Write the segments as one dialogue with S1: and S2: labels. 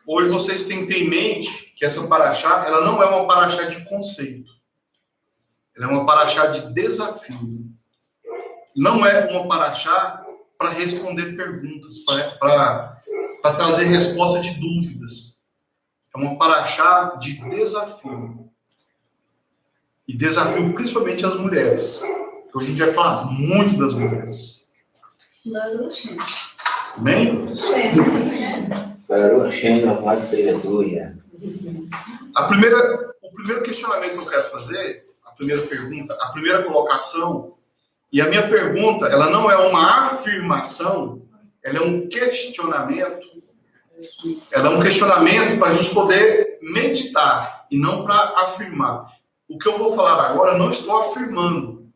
S1: hoje vocês têm que ter em mente que essa paraxá, ela não é uma paraxá de conceito. Ela é uma paraxá de desafio. Não é uma paraxá para responder perguntas, para trazer resposta de dúvidas. É uma paraxá de desafio. E desafio principalmente as mulheres. Hoje a gente vai falar muito das mulheres. Amém? O primeiro questionamento que eu quero fazer, a primeira pergunta, a primeira colocação, e a minha pergunta, ela não é uma afirmação, ela é um questionamento. Ela é um questionamento para a gente poder meditar e não para afirmar. O que eu vou falar agora, eu não estou afirmando.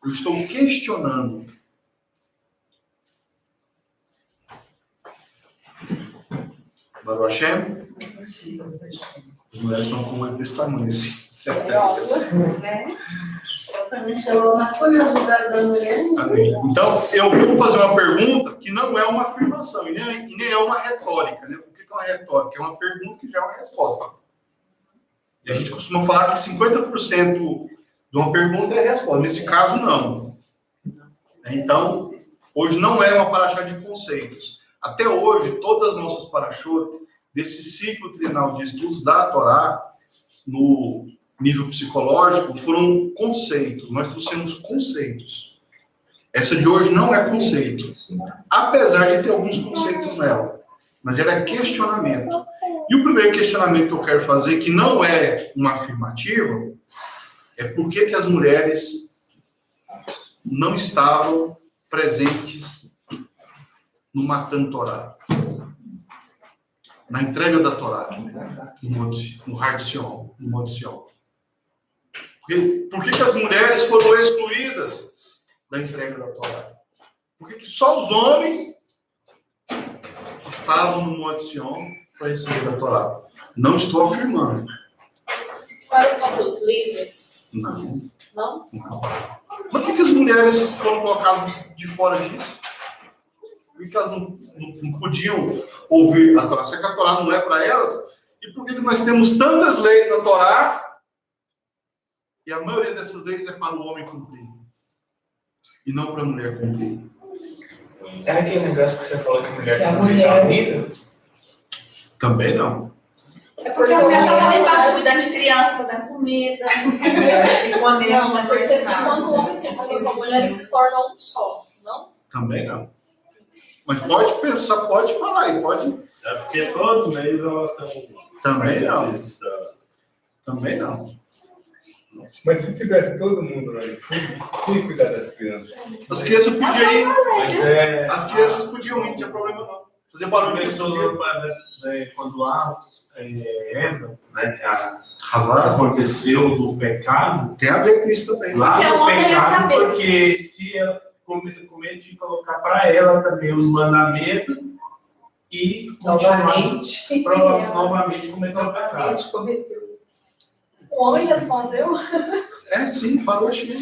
S1: Eu estou questionando. Baruch Hashem? As mulheres são como desse tamanho, assim. Amém. Então, eu vou fazer uma pergunta que não é uma afirmação e nem é uma retórica. Né? O que é uma retórica? É uma pergunta que já é uma resposta. E a gente costuma falar que 50% de uma pergunta é a resposta. Nesse caso, não. Então, hoje não é uma paraxá de conceitos. Até hoje, todas as nossas paraxot, desse ciclo trienal de estudos da Torá, no nível psicológico, foram conceitos. Nós trouxemos conceitos. Essa de hoje não é conceito. Apesar de ter alguns conceitos nela. Mas ela é questionamento. E o primeiro questionamento que eu quero fazer, que não é uma afirmativa, é por que as mulheres não estavam presentes no Matan Torá, na entrega da Torá, no Har Sion, no Monte Sion. Por que as mulheres foram excluídas da entrega da Torá? Por que só os homens estavam no Monte Sion para receber a Torá? Não estou afirmando.
S2: Para só para os líderes?
S1: Não.
S2: Não?
S1: Não. Mas por que as mulheres foram colocadas de fora disso? Por que elas não podiam ouvir a Torá? Será que a Torá não é para elas? E por que nós temos tantas leis na Torá e a maioria dessas leis é para o homem cumprir e não para a mulher cumprir?
S3: É aquele negócio que você falou que a mulher tem que cuidar da vida?
S1: Também não.
S2: É porque a mulher estava lá embaixo cuidando de criança, fazendo comida. Não, porque assim, quando o homem se encontra com a mulher, eles se tornam um só, não?
S1: Também não. Mas pode pensar, pode falar e pode.
S4: É porque todo mês elas estão.
S1: Também não. Também não.
S5: Mas se tivesse todo mundo lá em cima, quem ia cuidar das crianças?
S1: As crianças podiam ir.
S4: Mas é.
S1: As crianças podiam ir, não tinha problema não. Fazer barulho.
S4: Começou quando lá Eva, né?
S1: Havá
S4: Aconteceu do pecado.
S1: tem a ver com isso também.
S4: Lá
S2: Porque é o
S4: no
S2: homem é a
S4: pecado,
S2: cabeça.
S4: porque se ela comer, tinha que colocar para ela também os mandamentos e
S6: Novamente.
S4: novamente cometer o pecado.
S6: Cometeu.
S2: O homem respondeu.
S1: É, sim, parou a China.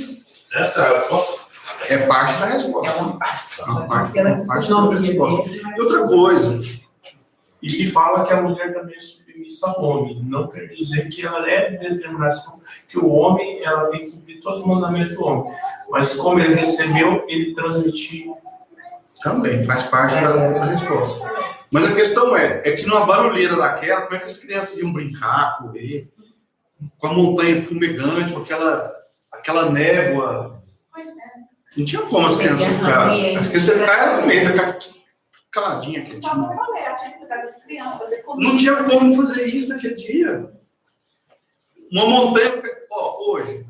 S4: Essa é a resposta.
S1: É parte da resposta.
S6: É uma parte.
S1: É uma parte
S6: Porque ela
S1: da
S6: precisou
S1: resposta.
S6: dele,
S1: E outra coisa,
S4: E que fala que a mulher também é submissa ao homem. Não quer dizer que ela é de determinação, que o homem ela tem que cumprir todos os mandamentos do homem. Mas como ele recebeu, ele transmitiu.
S1: também faz parte da resposta. Mas a questão é que numa barulheira daquela, como é que as crianças iam brincar, correr, com a montanha fumegante, com aquela névoa? Não tinha como as crianças ficarem. As crianças ficaram no meio, ficar caladinha, quietinha.
S2: Então, eu falei, ela tinha que cuidar das crianças, fazer comida.
S1: Não tinha como fazer isso naquele dia. Uma montanha, ó, hoje,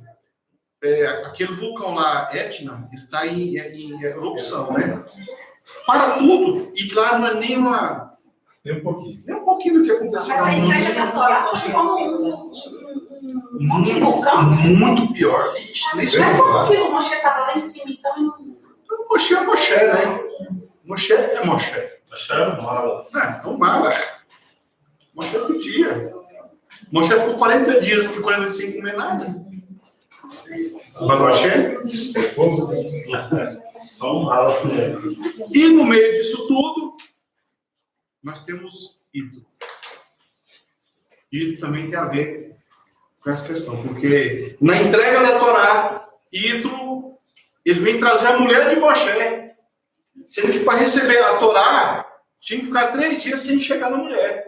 S1: aquele vulcão lá, Etna, ele está em erupção, né? Para tudo. E lá não é nem
S5: Nem um pouquinho.
S1: um pouquinho do que aconteceu.
S2: Mas a entrega da Torá foi como um vulcão.
S1: Muito pior. Ixi, nem sei
S2: Mas como
S1: falar.
S2: que o Moshe estava lá em cima, então?
S1: Moshe é Moshe, né? Moshe é Moshe.
S4: Acharam mala.
S1: Não mala. Moshe podia. Moshe ficou 40 dias aqui, 40 sem comer nada. Mas Moshe?
S4: Só um mala.
S1: E no meio disso tudo, nós temos Ito. E também tem a ver com essa questão, porque na entrega da Torá, Yitro, ele vem trazer a mulher de Moshe. Sendo que para receber a Torá, tinha que ficar 3 dias sem chegar na mulher.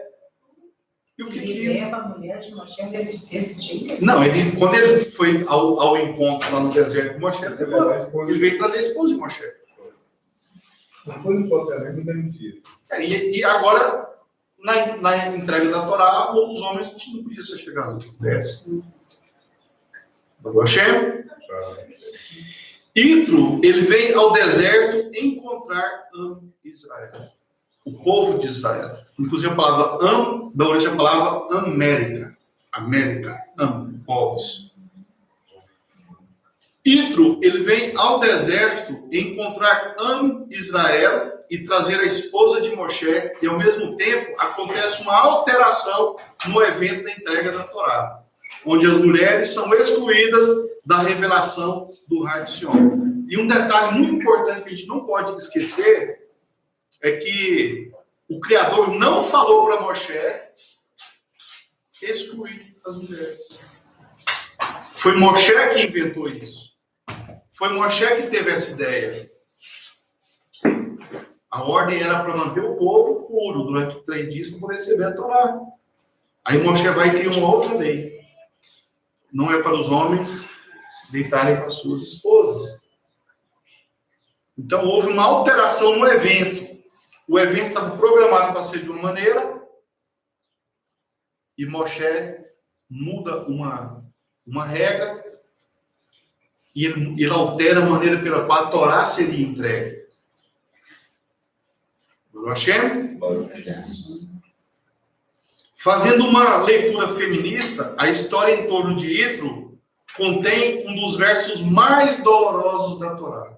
S1: E o que
S6: Ele leva a mulher de Moshe desse dia?
S1: Não, quando ele foi ao encontro lá no deserto com Moshe, ele veio trazer a esposa de Moshe.
S5: Não foi no tratamento da mentira.
S1: E agora, na entrega da Torá, os homens não podiam ser chegados às mulheres. Hashem. Yitro, ele vem ao deserto encontrar Israel. O povo de Israel. Inclusive a palavra da origem a palavra América. América, povos. Yitro, ele vem ao deserto encontrar Israel e trazer a esposa de Moshe, e ao mesmo tempo acontece uma alteração no evento da entrega da Torá, onde as mulheres são excluídas da revelação do Har de Sion. E um detalhe muito importante que a gente não pode esquecer é que o Criador não falou para Moshe excluir as mulheres. Foi Moshe que inventou isso. Foi Moshe que teve essa ideia. A ordem era para manter o povo puro durante 3 dias para poder receber a Torá. Aí Moshe vai criar uma outra lei. Não é para os homens deitarem com as suas esposas. Então houve uma alteração no evento. O evento estava programado para ser de uma maneira e Moshe muda uma regra e ele altera a maneira pela qual a Torá seria entregue. Hashem? Fazendo uma leitura feminista, a história em torno de Yitro contém um dos versos mais dolorosos da Torá.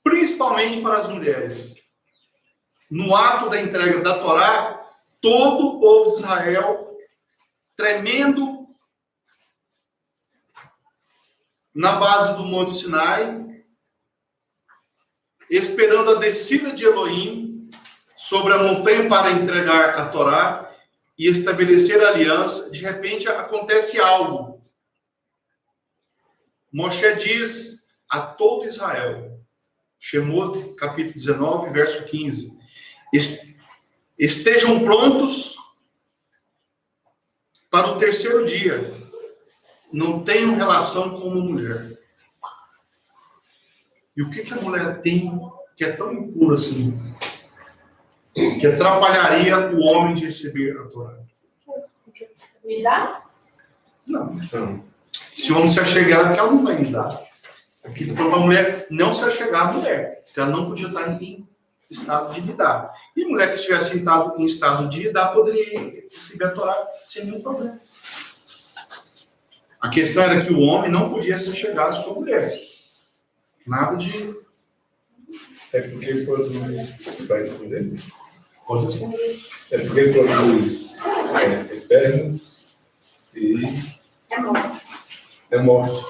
S1: Principalmente para as mulheres. No ato da entrega da Torá, todo o povo de Israel, tremendo na base do Monte Sinai, esperando a descida de Elohim sobre a montanha para entregar a Torá e estabelecer a aliança, de repente acontece algo. Moshe diz a todo Israel, Shemot, capítulo 19, verso 15, estejam prontos para o 3º dia, não tenham relação com uma mulher. E o que a mulher tem que é tão impuro assim, que atrapalharia o homem de receber a Torá?
S2: Me dá?
S1: Não. Se o homem se achegar, que ela não vai me dar. Aqui está falando para a mulher não se achegar à mulher. Então ela não podia estar em estado de lidar. E a mulher que estivesse em estado de lidar poderia receber a Torá sem nenhum problema. A questão era que o homem não podia se achegar à sua mulher. Nada de...
S5: É porque produz... Vai responder?
S1: Pode responder.
S5: É porque produz eterno e... É morte.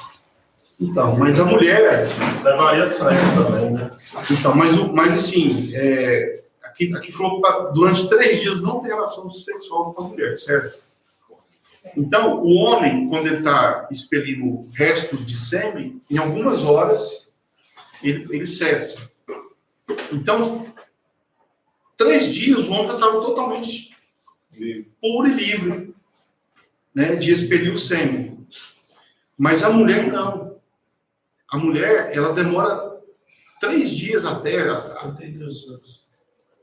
S1: Então, mas a mulher...
S4: Levaria sangue também, né?
S1: Então, mas assim, aqui falou que durante 3 dias não tem relação sexual com a mulher, certo? Então, o homem, quando ele está expelindo restos de sêmen, em algumas horas, ele cessa. Então, 3 dias, o homem estava totalmente puro e livre, né, de expelir o sêmen. Mas a mulher não. A mulher, ela demora 3 dias até,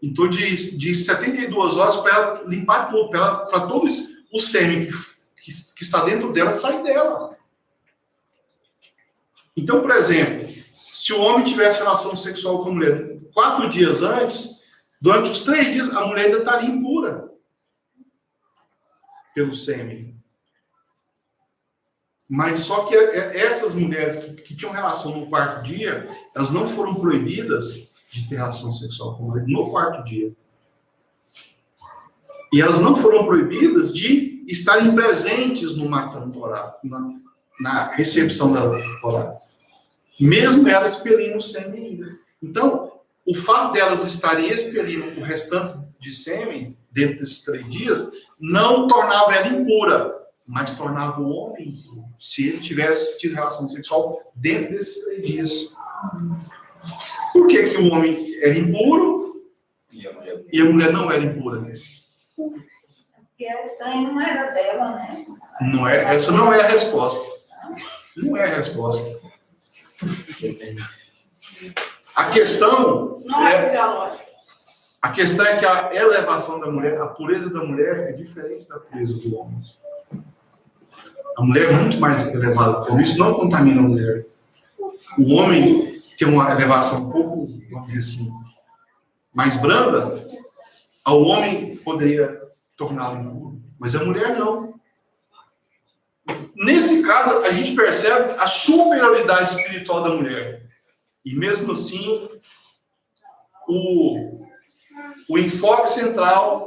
S1: em torno de 72 horas para ela limpar tudo, para todo o sêmen que está dentro dela sair dela. Então, por exemplo, se o homem tivesse relação sexual com a mulher 4 dias antes, durante os 3 dias a mulher ainda estaria impura pelo sêmen. Mas só que essas mulheres que tinham relação no 4º dia, elas não foram proibidas de ter relação sexual com a mulher no 4º dia. E elas não foram proibidas de estarem presentes no Matan Torá, na recepção da Torá. Mesmo elas expelindo o sêmen ainda. Então, o fato delas estarem expelindo o restante de sêmen dentro desses 3 dias, não tornava ela impura, mas tornava o homem impuro, se ele tivesse tido relação sexual dentro desses 3 dias. Por que que o homem era impuro e a mulher não era impura?
S2: Porque a estranha não era dela, né?
S1: Não é, essa não é a resposta. Não é a resposta. A questão
S2: Não é fisiológica.
S1: A questão é que a elevação da mulher, a pureza da mulher é diferente da pureza do homem. A mulher é muito mais elevada, por isso não contamina a mulher. O homem tem uma elevação um pouco, vamos dizer assim, mais branda. O homem poderia torná-lo impuro, mas a mulher não. Nesse caso, a gente percebe a superioridade espiritual da mulher. E mesmo assim, o enfoque central,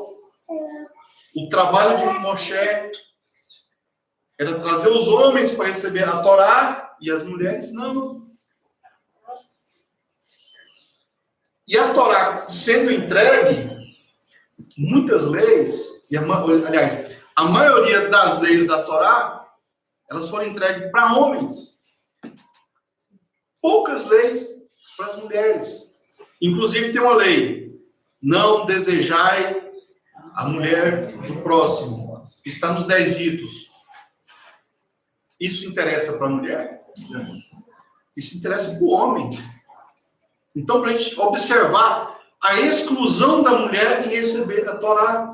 S1: o trabalho de Moshe era trazer os homens para receber a Torá e as mulheres não. E a Torá sendo entregue, muitas leis, aliás, a maioria das leis da Torá, elas foram entregues para homens. Poucas leis para as mulheres. Inclusive tem uma lei: não desejai a mulher do próximo. Está nos 10 ditos. Isso interessa para a mulher? Isso interessa para o homem. Então, para a gente observar a exclusão da mulher em receber a Torá.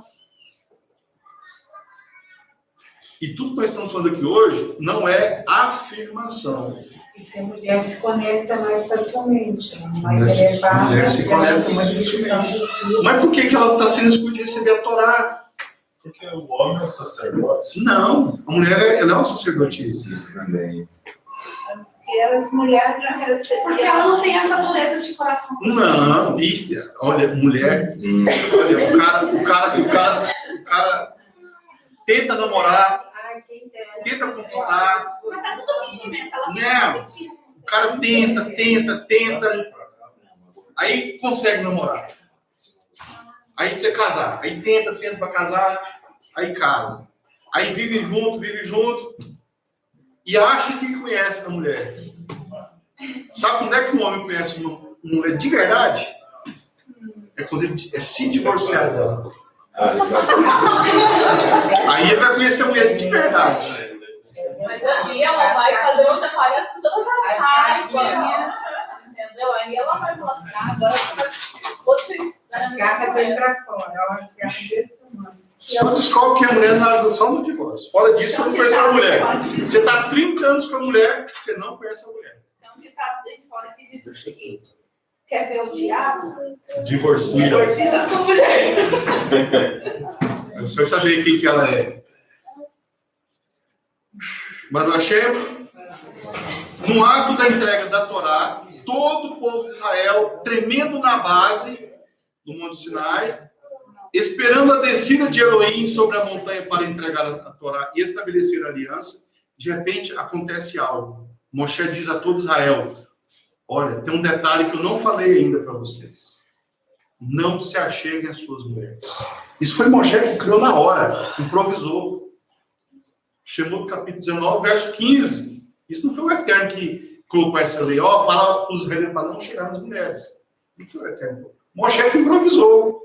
S1: E tudo que nós estamos falando aqui hoje não é afirmação.
S6: Porque a mulher se conecta mais facilmente, mais elevada.
S1: A mulher se conecta mais facilmente. Mas por que ela está sendo excluída de receber a Torá?
S4: Porque o homem é o sacerdote.
S1: Não, a mulher ela é uma sacerdotisa.
S7: Isso também.
S2: Porque as mulheres já receberam. Porque ela não tem essa dureza de coração.
S1: Não, viste, olha, mulher, olha, o cara tenta namorar, tenta conquistar.
S2: Mas é tudo fingimento. Ela
S1: Não, o cara tenta, aí consegue namorar. Aí quer casar, aí tenta para casar, aí casa. Aí vive junto, e acha que conhece a mulher. Sabe quando é que um homem conhece uma mulher de verdade? É quando ele é se divorciar dela. Aí ele vai conhecer a mulher de verdade.
S2: Mas aí ela vai fazer você pagar com todas as raivas. Entendeu? Aí ela vai falar assim: agora você vai.
S6: As garras vêm pra fora. Ela se acha desse tamanho.
S1: Só descobre que é mulher na adoção do divórcio. Fora disso, você não conhece a mulher. Você está 30 anos com a mulher, você não conhece a mulher.
S2: Tem um ditado aí fora que diz o seguinte: quer ver o diabo?
S1: Divorcia.
S2: Divorcia da sua mulher.
S1: Você vai saber quem que ela é. Baruch Hashem, no ato da entrega da Torá, todo o povo de Israel, tremendo na base do Monte Sinai, esperando a descida de Elohim sobre a montanha para entregar a Torá e estabelecer a aliança, de repente acontece algo. Moshe diz a todo Israel: olha, tem um detalhe que eu não falei ainda para vocês. Não se acheguem às suas mulheres. Isso foi Moshe que criou na hora, improvisou. Chamou do capítulo 19, verso 15. Isso não foi o Eterno que colocou essa lei. Fala para os israelitas para não chegar nas mulheres. Não foi o Eterno. Moshe que improvisou.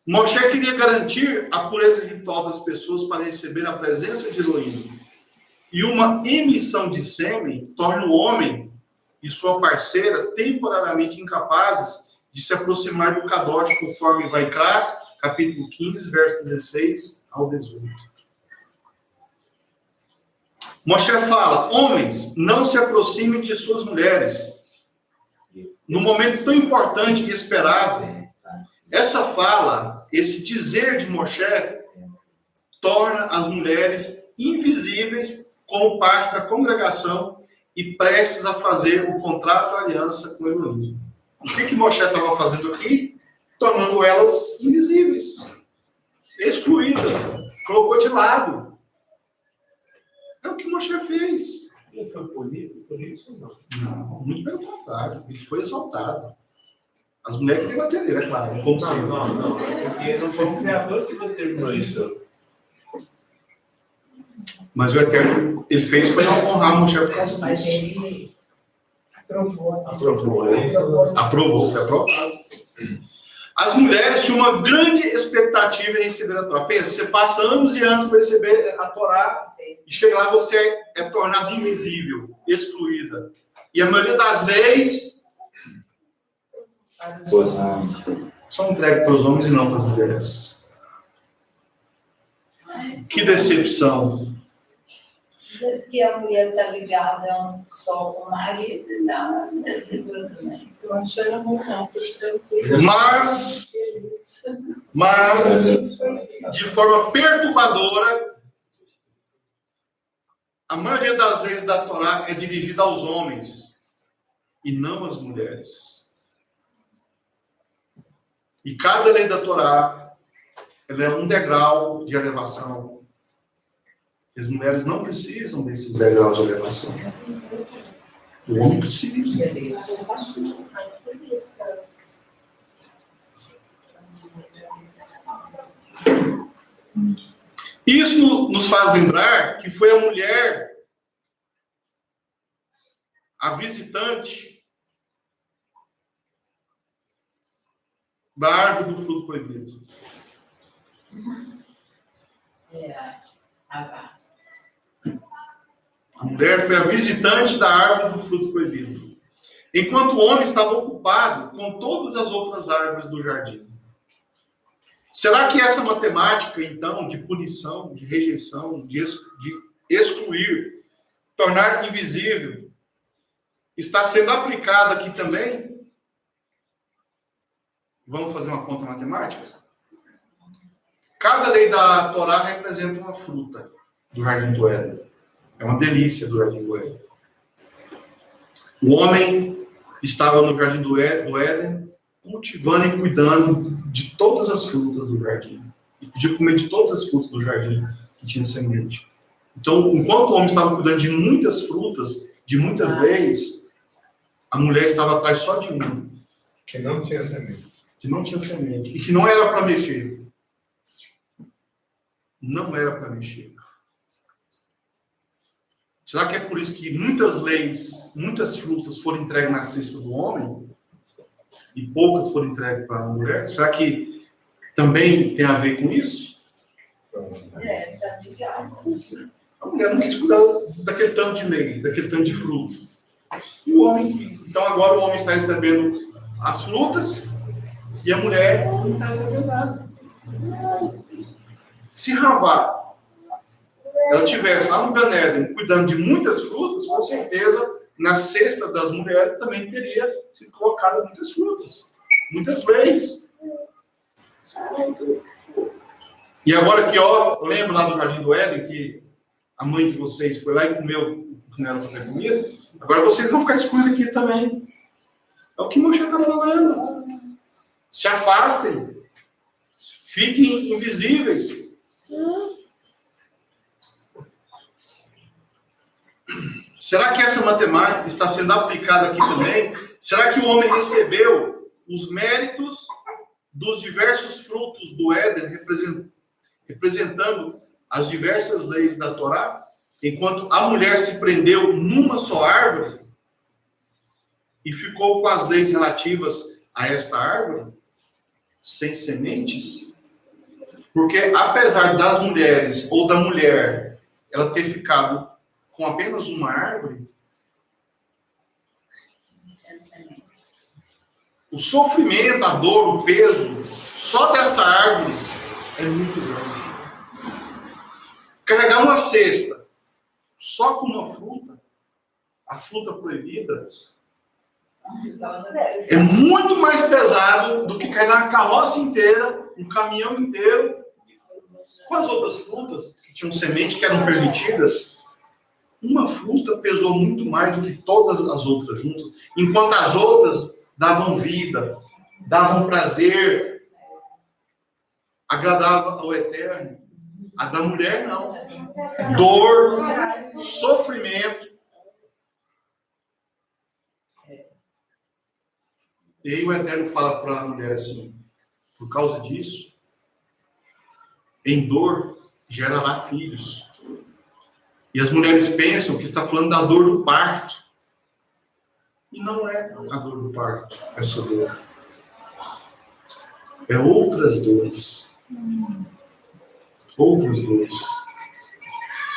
S1: Moshe queria garantir a pureza ritual das pessoas para receber a presença de Elohim. E uma emissão de sêmen torna o homem e sua parceira temporariamente incapazes de se aproximar do Kadosh, conforme Vaikra, capítulo 15, verso 16 ao 18. Moshe fala: homens, não se aproximem de suas mulheres. No momento tão importante e esperado, essa fala, esse dizer de Moshe, torna as mulheres invisíveis como parte da congregação e prestes a fazer o contrato, a aliança com Elohim. O que Moshe estava fazendo aqui? Tornando elas invisíveis, excluídas, colocou de lado. É o que Moshe fez.
S4: Ele foi punido? Por isso não.
S1: Não, muito pelo contrário, ele foi exaltado. As mulheres têm que atender, é claro. Como sempre.
S4: Não. É porque não foi o Criador que determinou isso.
S1: Mas o Eterno, ele fez foi honrar a mulher por causa
S6: Mas
S1: disso.
S6: ele aprovou.
S4: Aprovou.
S1: Aprovou, foi aprovado. As mulheres tinham uma grande expectativa em receber a Torá. Pensa, você passa anos e anos para receber a Torá e chega lá você é tornado invisível, excluída. E a maioria das leis são entregues para os homens e não para as mulheres. Que decepção.
S6: Porque a mulher está ligada só com o marido e dá desenvolvimento. Eu não chamo não,
S1: Mas, de forma perturbadora, a maioria das leis da Torá é dirigida aos homens e não às mulheres. E cada lei da Torá, ela é um degrau de elevação. As mulheres não precisam desses degraus de elevação. O homem precisa. Isso nos faz lembrar que foi a mulher, a visitante da árvore do fruto proibido. A mulher foi a visitante da árvore do fruto proibido, enquanto o homem estava ocupado com todas as outras árvores do jardim. Será que essa matemática, então, de punição, de rejeição, de excluir, tornar invisível, está sendo aplicada aqui também? Vamos fazer uma conta matemática? Cada lei da Torá representa uma fruta do Jardim do Éden. É uma delícia do Jardim do Éden. O homem estava no Jardim do Éden, cultivando e cuidando de todas as frutas do jardim. E podia comer de todas as frutas do jardim que tinha semente. Então, enquanto o homem estava cuidando de muitas frutas, de muitas leis, a mulher estava atrás só de uma.
S5: Que não tinha semente.
S1: Que não tinha semente. E que não era para mexer. Não era para mexer. Será que é por isso que muitas leis, muitas frutas foram entregues na cesta do homem e poucas foram entregues para a mulher? Será que também tem a ver com isso?
S6: Tá ligado.
S1: A mulher não quis cuidar daquele tanto de lei, daquele tanto de fruto. E o homem quis. Então agora o homem está recebendo as frutas e a mulher não está recebendo nada. Se Ravá ela estivesse lá no Gan Eden cuidando de muitas frutas, com certeza na cesta das mulheres também teria sido colocado muitas frutas, muitas leis. E agora que, lembra lá do Jardim do Éden que a mãe de vocês foi lá e comeu o que não era para ter comido? Agora vocês vão ficar excluídos aqui também. É o que Moshe está falando. Se afastem. Fiquem invisíveis. Será que essa matemática está sendo aplicada aqui também? Será que o homem recebeu os méritos dos diversos frutos do Éden, representando as diversas leis da Torá, enquanto a mulher se prendeu numa só árvore e ficou com as leis relativas a esta árvore, sem sementes? Porque apesar das mulheres ou da mulher ela ter ficado com apenas uma árvore, o sofrimento, a dor, o peso só dessa árvore é muito grande. Carregar uma cesta só com uma fruta, a fruta proibida, é muito mais pesado do que carregar uma carroça inteira, um caminhão inteiro, com as outras frutas que tinham semente, que eram permitidas. Uma fruta pesou muito mais do que todas as outras juntas, enquanto as outras davam vida, davam prazer, agradava ao Eterno. A da mulher não. Dor, sofrimento. E aí o Eterno fala para a mulher assim: por causa disso, em dor gerará filhos. E as mulheres pensam que está falando da dor do parto. E não é a dor do parto, essa dor. É outras dores. Outras dores.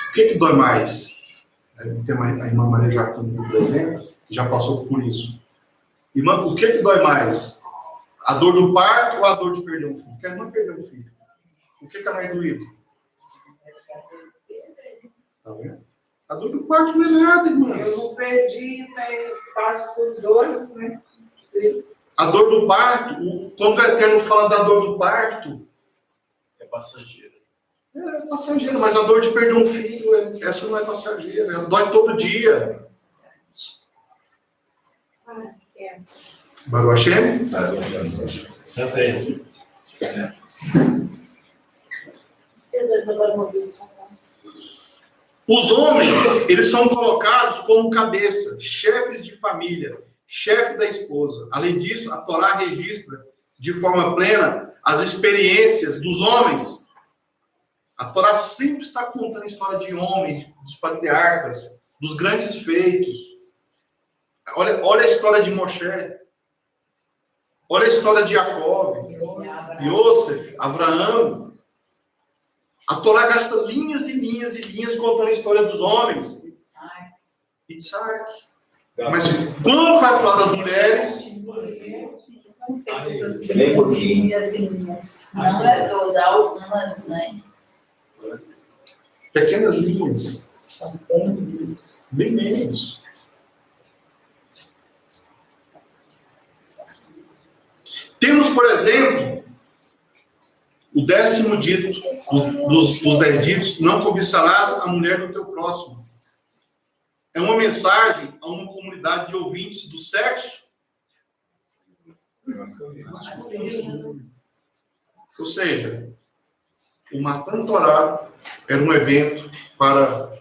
S1: O que dói mais? Tem a irmã Maria Jacqueline, por exemplo, que já passou por isso. Irmã, o que dói mais? A dor do parto ou a dor de perder um filho? Porque a irmã perdeu um filho. O que é mais doído? Tá vendo? A dor do parto não é nada, irmãos.
S6: Eu não perdi, passo por dores, né?
S1: A dor do parto, quando o Eterno fala da dor do parto,
S4: É passageiro.
S1: é passageira, mas a dor de perder um filho, essa não é passageira, ela dói todo dia. Baruch Hashem?
S4: Senta aí.
S1: Os homens, eles são colocados como cabeça, chefes de família, chefe da esposa. Além disso, a Torá registra de forma plena as experiências dos homens. A Torá sempre está contando a história de homens, dos patriarcas, dos grandes feitos. Olha a história de Moshe. Olha a história de Jacó, Yosef, Abraão. A Torá gasta linhas e linhas e linhas contando a história dos homens. Isaac. Mas quando vai falar das mulheres,
S6: Bem pouquinho. Não é toda, algumas, né?
S1: pequenas linhas, bem menos. Temos, por exemplo, o 10º dito, dos 10 ditos: não cobiçarás a mulher do teu próximo. É uma mensagem a uma comunidade de ouvintes do sexo masculino. Ou seja, o Matan Torá era um evento para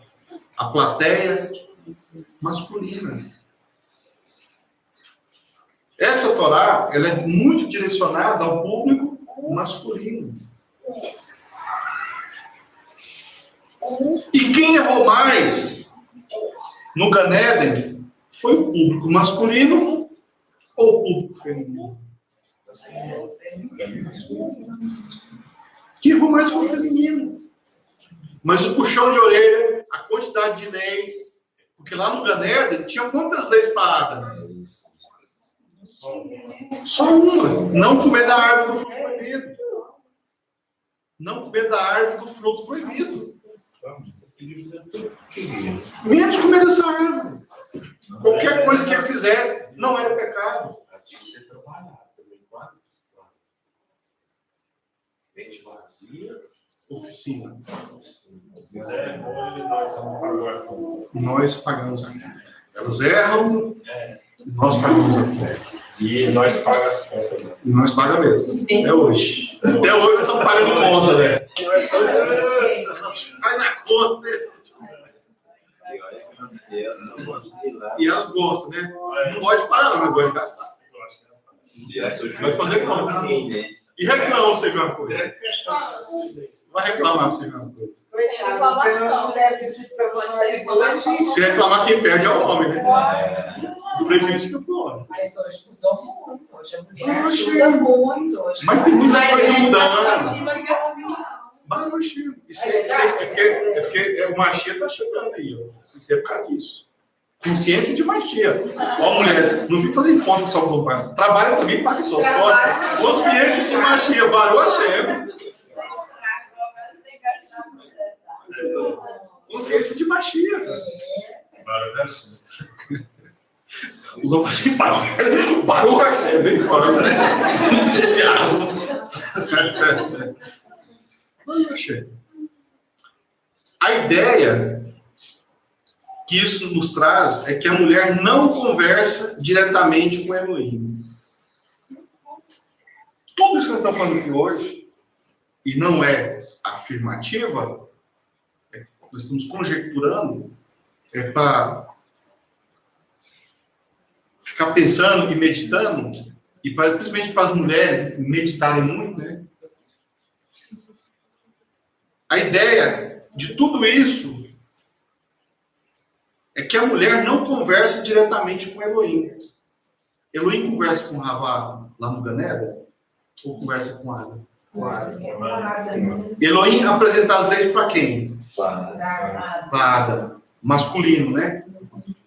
S1: a plateia masculina. Essa Torá, ela é muito direcionada ao público masculino. E quem errou mais no Gan Eden foi o público masculino ou o público feminino? Quem errou mais foi o feminino. Mas o puxão de orelha, a quantidade de leis, porque lá no Gan Eden tinha quantas leis para Adão? Só uma. Não comer da árvore do fruto proibido. Não comer da árvore do fruto proibido. Menos comer dessa árvore. Qualquer coisa que ele fizesse não era pecado. Oficina. Nós pagamos a conta. Elas erram, nós pagamos a conta.
S4: E nós pagamos as contas.
S1: E nós pagamos mesmo. Até hoje. Até hoje nós estamos pagando conta, né? Faz a conta, né? E as gostam, né? Não pode parar, não, mas gosta de gastar. Pode fazer conta. E reclama você ver uma coisa. Vai reclamar você ver uma coisa. Se reclamar, quem perde é o homem, né? O prejuízo fica pro homem.
S6: Mas hoje mudou muito. Hoje a mulher ajuda muito. Hoje
S1: Mas tem muita coisa mudando. Baruch. Isso é porque o Machia está chegando aí. Ó. Isso é por causa disso. Consciência de Machia. Ó, mulher, não fica fazendo conta só com o pai. Trabalha também, paga suas contas. Consciência de Machia. Baruch. Consciência de Machia. Os outros assim, parou o café, bem fora. Entusiasmo. A ideia que isso nos traz é que a mulher não conversa diretamente com o Elohim. Tudo isso que nós estamos falando aqui hoje, e não é afirmativa, nós estamos conjecturando, é para ficar pensando e meditando e principalmente para as mulheres meditarem muito, né? A ideia de tudo isso é que a mulher não conversa diretamente com Elohim. Elohim conversa com Havá lá no Ganeda? Ou conversa com Adam? Elohim apresentar as leis para quem? Para Adam. Masculino, né?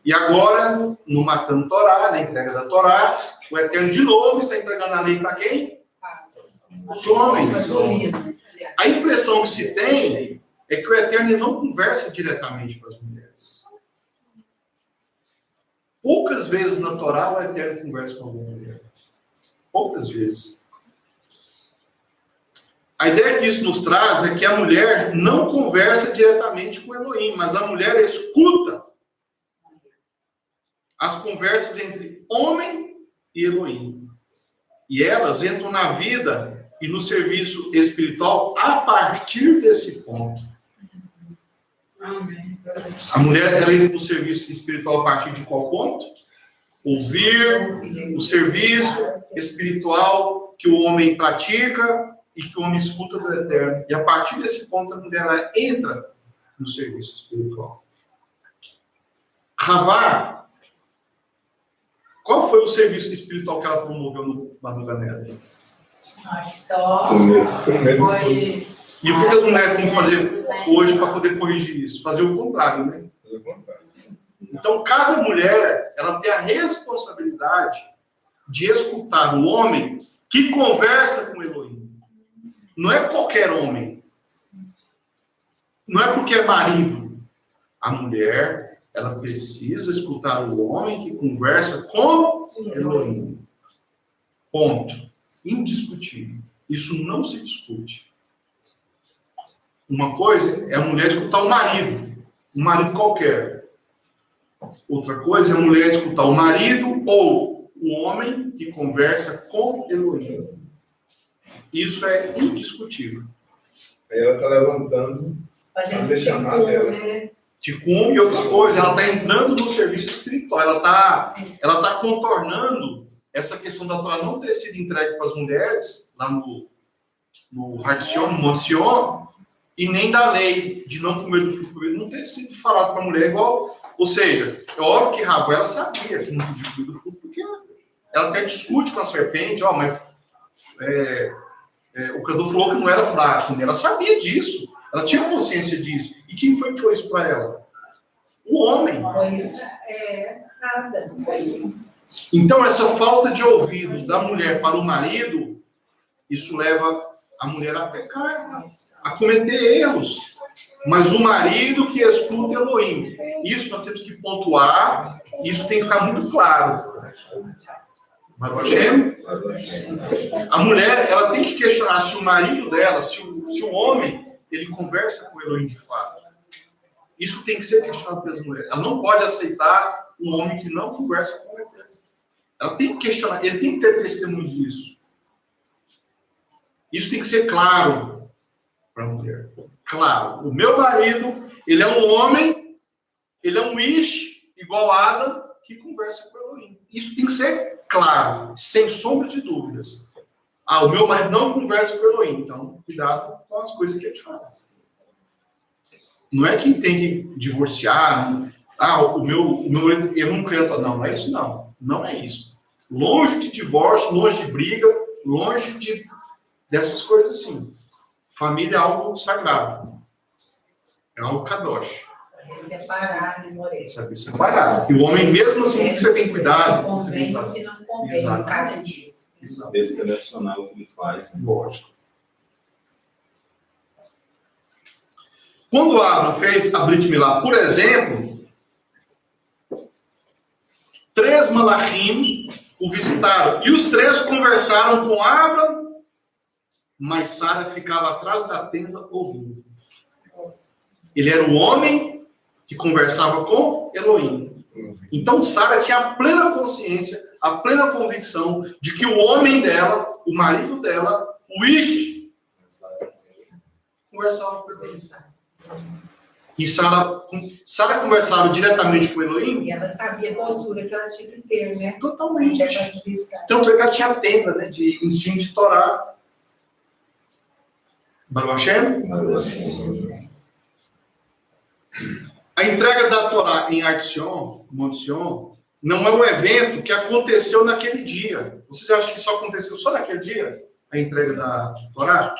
S1: E agora, no Matando Torá, na entrega da Torá, o Eterno de novo está entregando a lei para quem? Os homens. A impressão que se tem é que o Eterno não conversa diretamente com as mulheres. Poucas vezes na Torá o Eterno conversa com alguma mulher. Poucas vezes. A ideia que isso nos traz é que a mulher não conversa diretamente com Elohim, mas a mulher escuta as conversas entre homem e Elohim. E elas entram na vida e no serviço espiritual a partir desse ponto. A mulher, ela entra no serviço espiritual a partir de qual ponto? Ouvir o serviço espiritual que o homem pratica e que o homem escuta do Eterno. E a partir desse ponto, a mulher ela entra no serviço espiritual. Havá, qual foi o serviço espiritual que ela promoveu no Ganeda?
S6: Só foi...
S1: E o que as mulheres têm que fazer hoje para poder corrigir isso? Fazer o contrário, né? Então, cada mulher, ela tem a responsabilidade de escutar o homem que conversa com Elohim. Não é qualquer homem. Não é porque é marido. A mulher, ela precisa escutar o homem que conversa com Elohim. Ponto. Indiscutível. Isso não se discute. Uma coisa é a mulher escutar o marido. Um marido qualquer. Outra coisa é a mulher escutar o marido ou o homem que conversa com Elohim. Isso é indiscutível.
S5: Aí ela está levantando para deixar na dela.
S1: Tikkun e outra coisa, ela está entrando no serviço espiritual. Ela tá contornando essa questão da Torá não ter sido entregue para as mulheres, lá no Har Sion, no Monte Sion, e nem da lei de não comer do fruto proibido não ter sido falado para a mulher igual. Ou seja, é óbvio que Havá, ela sabia que não podia comer do fruto, porque ela até discute com a serpente, mas o criador falou que não era para comer. Ela sabia disso, ela tinha consciência disso. E quem foi que falou isso para ela? O homem.
S6: Nada.
S1: Então, essa falta de ouvido da mulher para o marido, isso leva a mulher a pecar, a cometer erros. Mas o marido que escuta Elohim. Isso nós temos que pontuar, isso tem que ficar muito claro. A mulher, ela tem que questionar se o marido dela, se o homem, ele conversa com o Elohim de fato. Isso tem que ser questionado pelas mulheres. Ela não pode aceitar um homem que não conversa com o Eterno. Ela tem que questionar, ele tem que ter testemunho disso. Isso tem que ser claro para a mulher. Claro, o meu marido, ele é um homem, ele é um Ish, igual a Adam, que conversa com o Elohim. Isso tem que ser claro, sem sombra de dúvidas. O meu marido não conversa com o Elohim, então cuidado com as coisas que ele faz. Não é quem tem que divorciar, o meu marido, eu não canto. Não é isso não. Não é isso. Longe de divórcio, longe de briga, longe dessas coisas assim. Família é algo sagrado. É algo kadosh. Saber separar. E o homem, mesmo assim, tem que você tem cuidado.
S6: Convém o que não convém, no caso disso.
S7: Desselecionar o que ele faz. Né?
S1: Lógico. Quando Abraham fez a Brit Milá, por exemplo, 3 malachim o visitaram. E os 3 conversaram com Abraham, mas Sara ficava atrás da tenda ouvindo. Ele era o homem que conversava com Elohim. Então Sara tinha a plena consciência, a plena convicção de que o homem dela, o marido dela, o Ish, conversava com Elohim. E Sara conversava diretamente com Elohim?
S6: E ela sabia a postura que ela tinha que ter, né?
S1: Totalmente. Tanto é que ela tinha tenda, né, de ensino de Torá. Baruch Hashem? A entrega da Torá em Har Sion, Monte Sion, não é um evento que aconteceu naquele dia. Vocês acham que isso aconteceu só naquele dia? A entrega da Torá?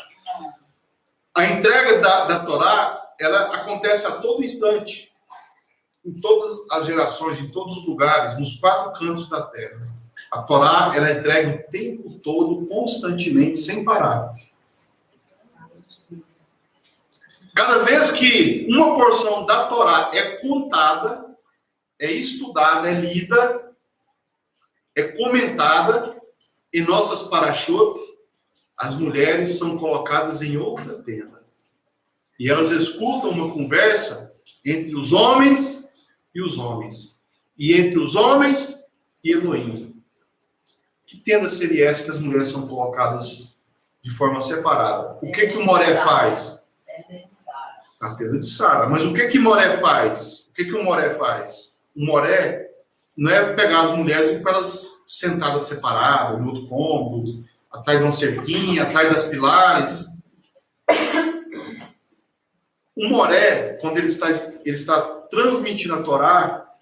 S1: A entrega da Torá, ela acontece a todo instante, em todas as gerações, em todos os lugares, nos 4 cantos da terra. A Torá, ela é entregue o tempo todo, constantemente, sem parar. Cada vez que uma porção da Torá é contada, é estudada, é lida, é comentada, em nossas parashot, as mulheres são colocadas em outra tenda. E elas escutam uma conversa entre os homens e os homens. E entre os homens e Elohim. Que tenda seria essa que as mulheres são colocadas de forma separada? O que o Moré faz? A tenda de Sara. Mas o que Moré faz? O que o Moré faz? O Moré não é pegar as mulheres e pôr elas sentadas separadas, no outro cômodo, atrás de uma cerquinha, atrás das pilares. O Moré, quando ele está transmitindo a Torá,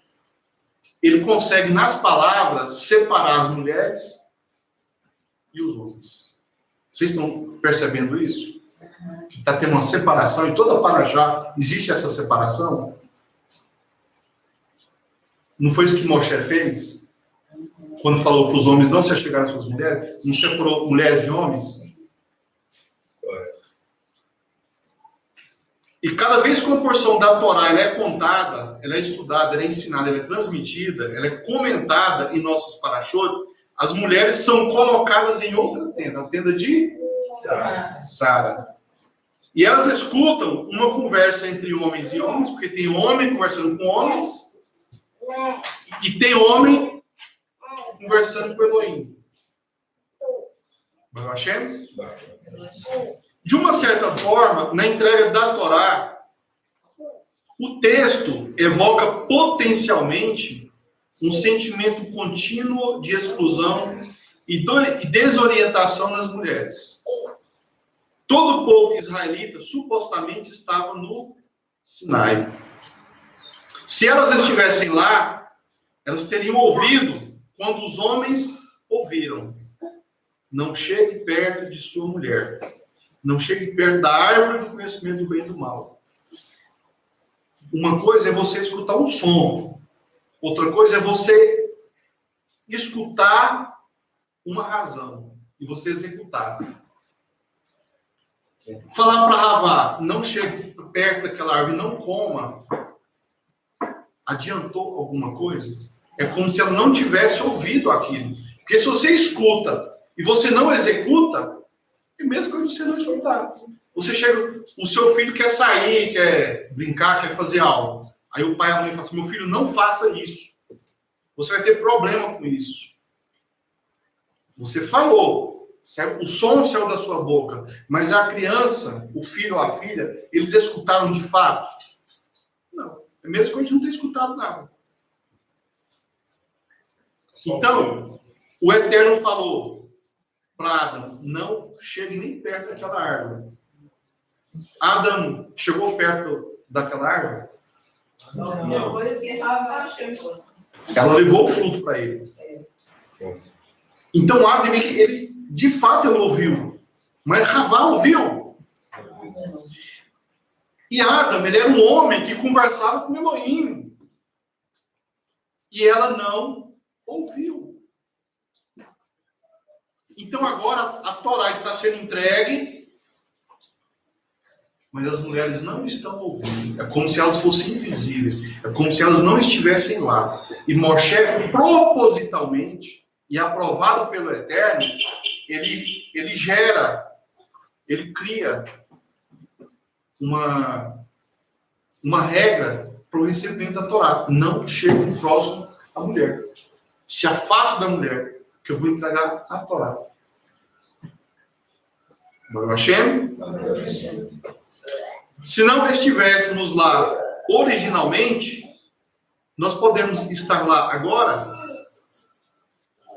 S1: ele consegue, nas palavras, separar as mulheres e os homens. Vocês estão percebendo isso? Que está tendo uma separação, e toda Parashá existe essa separação? Não foi isso que Moshe fez? Quando falou para os homens não se achegarem às suas mulheres? Não separou mulheres de homens? E cada vez que uma porção da Torá ela é contada, ela é estudada, ela é ensinada, ela é transmitida, ela é comentada em nossas parashot, as mulheres são colocadas em outra tenda, a tenda de Sara. E elas escutam uma conversa entre homens e homens, porque tem homem conversando com homens, e tem homem conversando com Elohim. Baruch Hashem? De uma certa forma, na entrega da Torá, o texto evoca potencialmente um sentimento contínuo de exclusão e desorientação nas mulheres. Todo o povo israelita supostamente estava no Sinai. Se elas estivessem lá, elas teriam ouvido quando os homens ouviram: não chegue perto de sua mulher. Não chegue perto da árvore do conhecimento do bem e do mal. Uma coisa é você escutar um som. Outra coisa é você escutar uma razão. E você executar. Falar para Ravá, não chegue perto daquela árvore, não coma. Adiantou alguma coisa? É como se ela não tivesse ouvido aquilo. Porque se você escuta e você não executa, é mesmo que você não escutar. Você chega, o seu filho quer sair, quer brincar, quer fazer algo. Aí o pai e a mãe falam assim: meu filho, não faça isso. Você vai ter problema com isso. Você falou, o som saiu da sua boca, mas a criança, o filho ou a filha, eles escutaram de fato? Não. É mesmo que a gente não tenha escutado nada. Então, o Eterno falou para Adão: não chegue nem perto daquela árvore. Adão chegou perto daquela árvore?
S6: Não. Depois que ela chegou.
S1: Ela levou o fruto para ele. Então Adão, ele de fato ele ouviu. Mas Ravá ouviu. E Adão, ele era um homem que conversava com Elohim. E ela não ouviu. Então agora a Torá está sendo entregue, mas as mulheres não estão ouvindo. É como se elas fossem invisíveis. É como se elas não estivessem lá. E Moshe, propositalmente, e aprovado pelo Eterno, ele gera, ele cria uma regra para o recebimento da Torá. Não chegue próximo à mulher. Se afaste da mulher, que eu vou entregar a Torá. Baruch Hashem? Se não estivéssemos lá originalmente, nós podemos estar lá agora,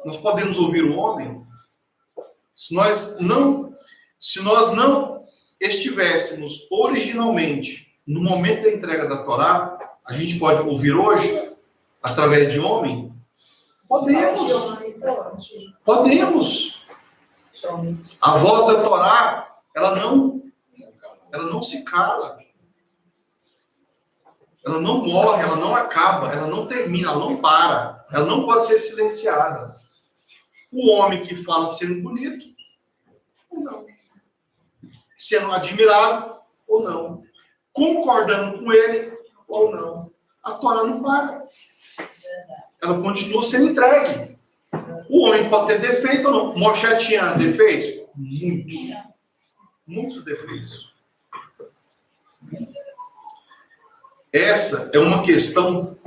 S1: nós podemos ouvir o homem, se nós não estivéssemos originalmente no momento da entrega da Torá, a gente pode ouvir hoje, através de homem? Podemos. A voz da Torá, ela não se cala. Ela não morre, ela não acaba, ela não termina, ela não para. Ela não pode ser silenciada. O homem que fala sendo bonito, ou não. Sendo admirado, ou não. Concordando com ele, ou não. A Torá não para. Ela continua sendo entregue. O homem pode ter defeito ou não. Moshe tinha defeitos? Muitos. Muitos defeitos. Essa é uma questão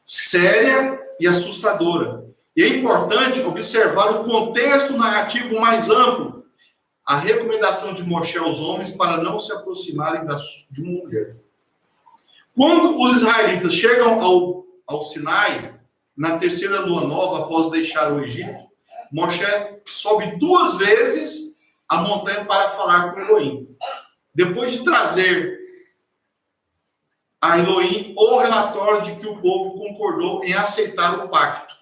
S1: séria e assustadora. E é importante observar o contexto narrativo mais amplo. A recomendação de Moshe aos homens para não se aproximarem de uma mulher. Quando os israelitas chegam ao Sinai, na terceira lua nova, após deixar o Egito, Moshe sobe 2 vezes a montanha para falar com Elohim. Depois de trazer a Elohim o relatório de que o povo concordou em aceitar o pacto.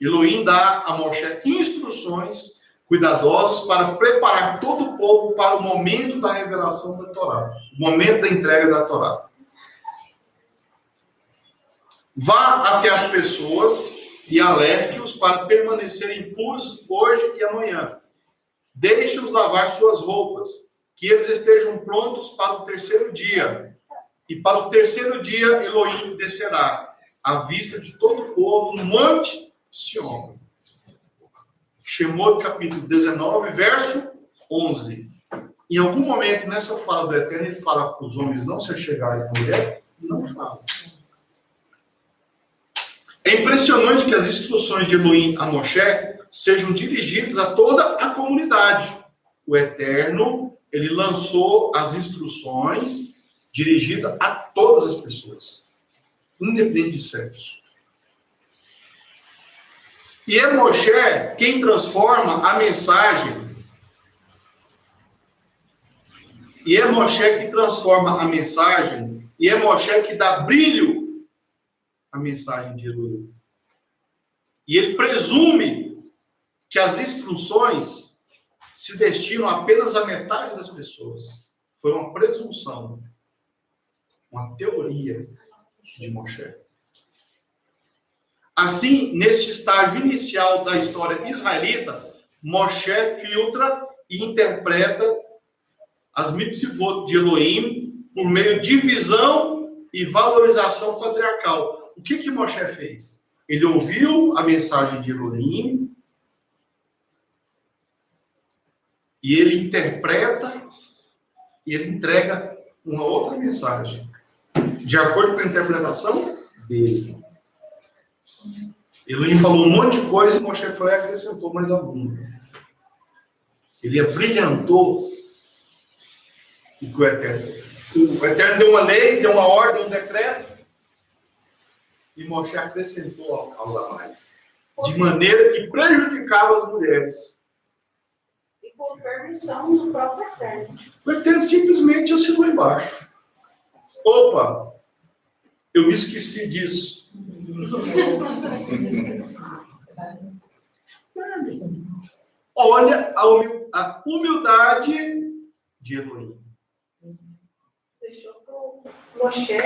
S1: Elohim dá a Moshe instruções cuidadosas para preparar todo o povo para o momento da revelação da Torá, o momento da entrega da Torá. Vá até as pessoas e alerte-os para permanecerem puros hoje e amanhã. Deixe-os lavar suas roupas, que eles estejam prontos para o terceiro dia. E para o terceiro dia, Elohim descerá à vista de todo o povo no Monte Sião. Shemot, capítulo 19, verso 11. Em algum momento, nessa fala do Eterno, ele fala para os homens não se achegarem à mulher? Não fala. É impressionante que as instruções de Elohim a Moshe sejam dirigidas a toda a comunidade. O Eterno, ele lançou as instruções dirigidas a todas as pessoas, independente de sexo. E é Moshe quem transforma a mensagem. E é Moshe que transforma a mensagem. E é Moshe que dá brilho à mensagem de Elohim. E ele presume que as instruções se destinam apenas à metade das pessoas. Foi uma presunção, uma teoria de Moshe. Assim, neste estágio inicial da história israelita, Moshe filtra e interpreta as mitzvot de Elohim por meio de visão e valorização patriarcal. O que Moshe fez? Ele ouviu a mensagem de Elohim e ele interpreta e ele entrega uma outra mensagem de acordo com a interpretação dele. Elohim falou um monte de coisa e Moshe foi e acrescentou mais alguma. Ele abrilhantou o que o Eterno deu uma lei, deu uma ordem, um decreto, e Moshe acrescentou algo a mais, de maneira que prejudicava as mulheres.
S2: E por permissão do próprio Eterno.
S1: O Eterno simplesmente assinou embaixo. Opa, eu me esqueci disso. Olha a humildade de Elohim.
S2: Deixou o Moshe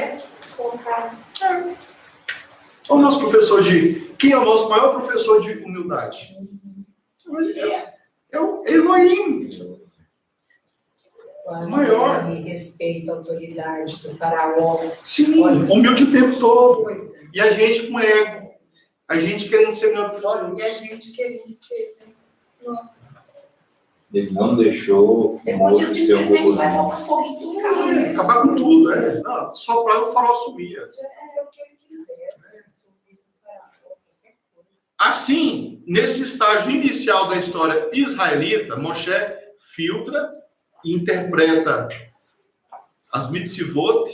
S2: colocar.
S1: O nosso professor quem é o nosso maior professor de humildade? É o Elohim. Maior.
S6: Ele respeita a autoridade do faraó.
S1: Sim, humilde o tempo todo. E a gente com ego. A gente querendo ser melhor que os outros.
S6: E a gente querendo ser.
S7: Ele não deixou
S2: Ele
S7: o
S2: podia
S7: moço ser um
S2: simplesmente
S7: robôzinho.
S2: levar uma fogo em tudo, cara.
S1: Acabar com tudo. Não, só para o farol sumia.
S6: É o que ele quiser.
S1: Assim, nesse estágio inicial da história israelita, Moshe filtra e interpreta as mitzvot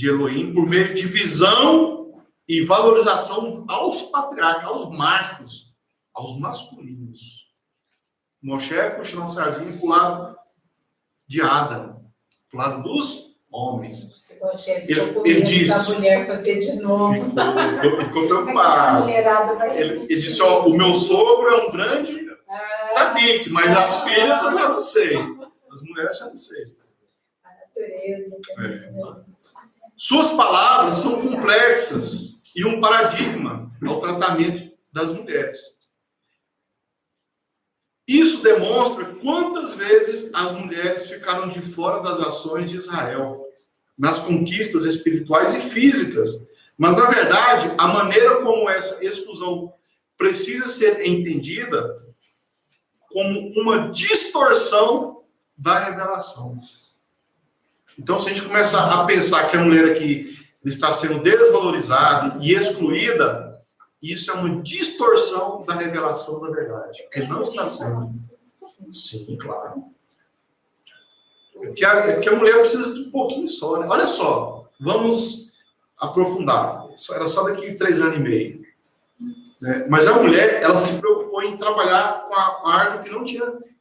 S1: de Elohim por meio de visão e valorização aos patriarcas, aos machos, aos masculinos. Moshe puxando a sardinha para o lado de Adão, para o lado dos homens. Ele disse,
S6: a mulher fazer de novo.
S1: ficou preocupado. Ele disse, ó, o meu sogro é um grande sadique, mas as filhas eu já não sei. As mulheres já não sei.
S6: A natureza.
S1: Suas palavras são complexas e um paradigma ao tratamento das mulheres. Isso demonstra quantas vezes as mulheres ficaram de fora das ações de Israel, nas conquistas espirituais e físicas. Mas, na verdade, a maneira como essa exclusão precisa ser entendida como uma distorção da revelação. Então, se a gente começa a pensar que a mulher aqui está sendo desvalorizada e excluída, isso é uma distorção da revelação da verdade. Porque não está sendo. Sim, claro. Porque a mulher precisa de um pouquinho só, né? Olha só, vamos aprofundar. Isso era só daqui 3 anos e meio. Né? Mas a mulher, ela se preocupou em trabalhar com a árvore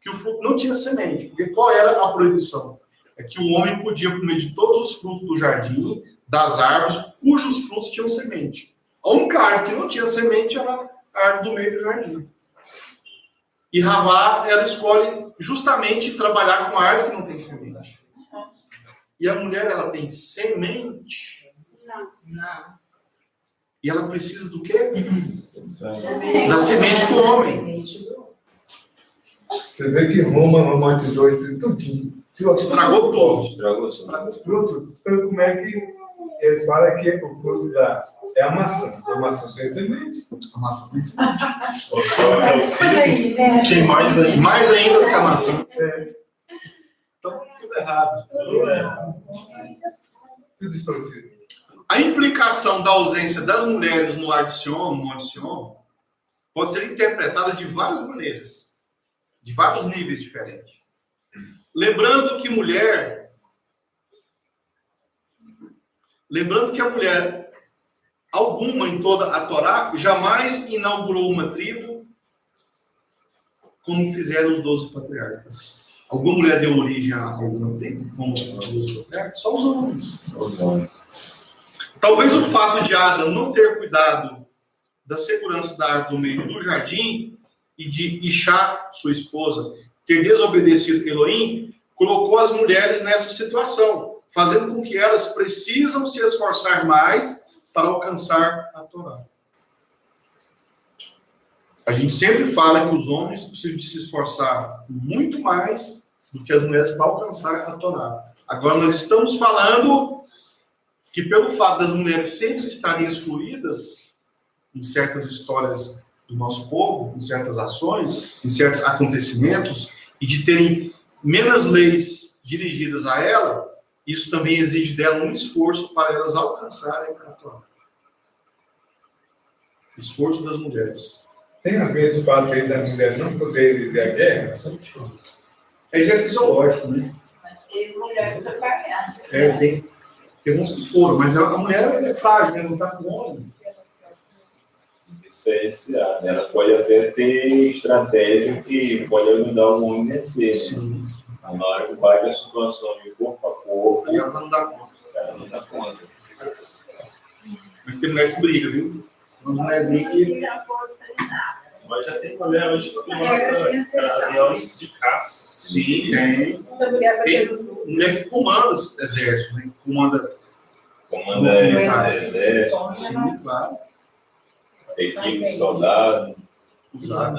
S1: que o fruto não tinha semente. Porque qual era a proibição? É que o homem podia comer de todos os frutos do jardim, das árvores, cujos frutos tinham semente. A única árvore que não tinha semente era a árvore do meio do jardim. E Havá, ela escolhe justamente trabalhar com a árvore que não tem semente. E a mulher, ela tem semente.
S6: Não.
S1: E ela precisa do quê? Da semente do homem.
S5: Você vê que Roma romantizou isso tudinho.
S1: Estragou tudo.
S7: Estragou
S5: Tudo. Então, como é que eles falam que o fruto é a maçã? A maçã tem semente.
S1: A maçã tem semente.
S4: Tem mais aí.
S1: Mais ainda do que a maçã. Então, tudo errado.
S5: Tudo distorcido.
S1: A implicação da ausência das mulheres no Monte Sião, pode ser interpretada de várias maneiras, de vários níveis diferentes. Lembrando que a mulher alguma em toda a Torá jamais inaugurou uma tribo como fizeram os 12 patriarcas. Alguma mulher deu origem a alguma tribo como os 12 patriarcas? Só os homens. Talvez o fato de Adão não ter cuidado da segurança da árvore do meio do jardim e de Ishá, sua esposa, ter desobedecido Elohim, colocou as mulheres nessa situação, fazendo com que elas precisam se esforçar mais para alcançar a Torá. A gente sempre fala que os homens precisam de se esforçar muito mais do que as mulheres para alcançar a Torá. Agora, nós estamos falando que pelo fato das mulheres sempre estarem excluídas em certas histórias do nosso povo, em certas ações, em certos acontecimentos, e de terem menos leis dirigidas a ela, isso também exige dela um esforço para elas alcançarem a Torá. Esforço das mulheres.
S5: Tem a ver esse fato aí da mulher não poder ir à guerra?
S1: É já fisiológico, né?
S6: Tem mulher que foi variada.
S1: Tem uns que foram, mas a mulher é frágil, né? Não está com homem.
S7: Diferenciada. Ela pode até ter estratégia que pode ajudar o homem a vencer.
S1: Sim.
S7: Né? Na hora que bate a situação de corpo a corpo,
S1: Aí ela não dá conta.
S7: ela não dá conta.
S1: Mas tem mulher que briga, viu? Umas mulherzinhas que...
S4: Mas já tem mulher hoje que comanda aviões de caça.
S1: Sim, tem. Tem mulher que comanda o exército, né?
S7: Comanda exército,
S1: Sim, claro.
S7: equipe de soldado.
S1: Exato.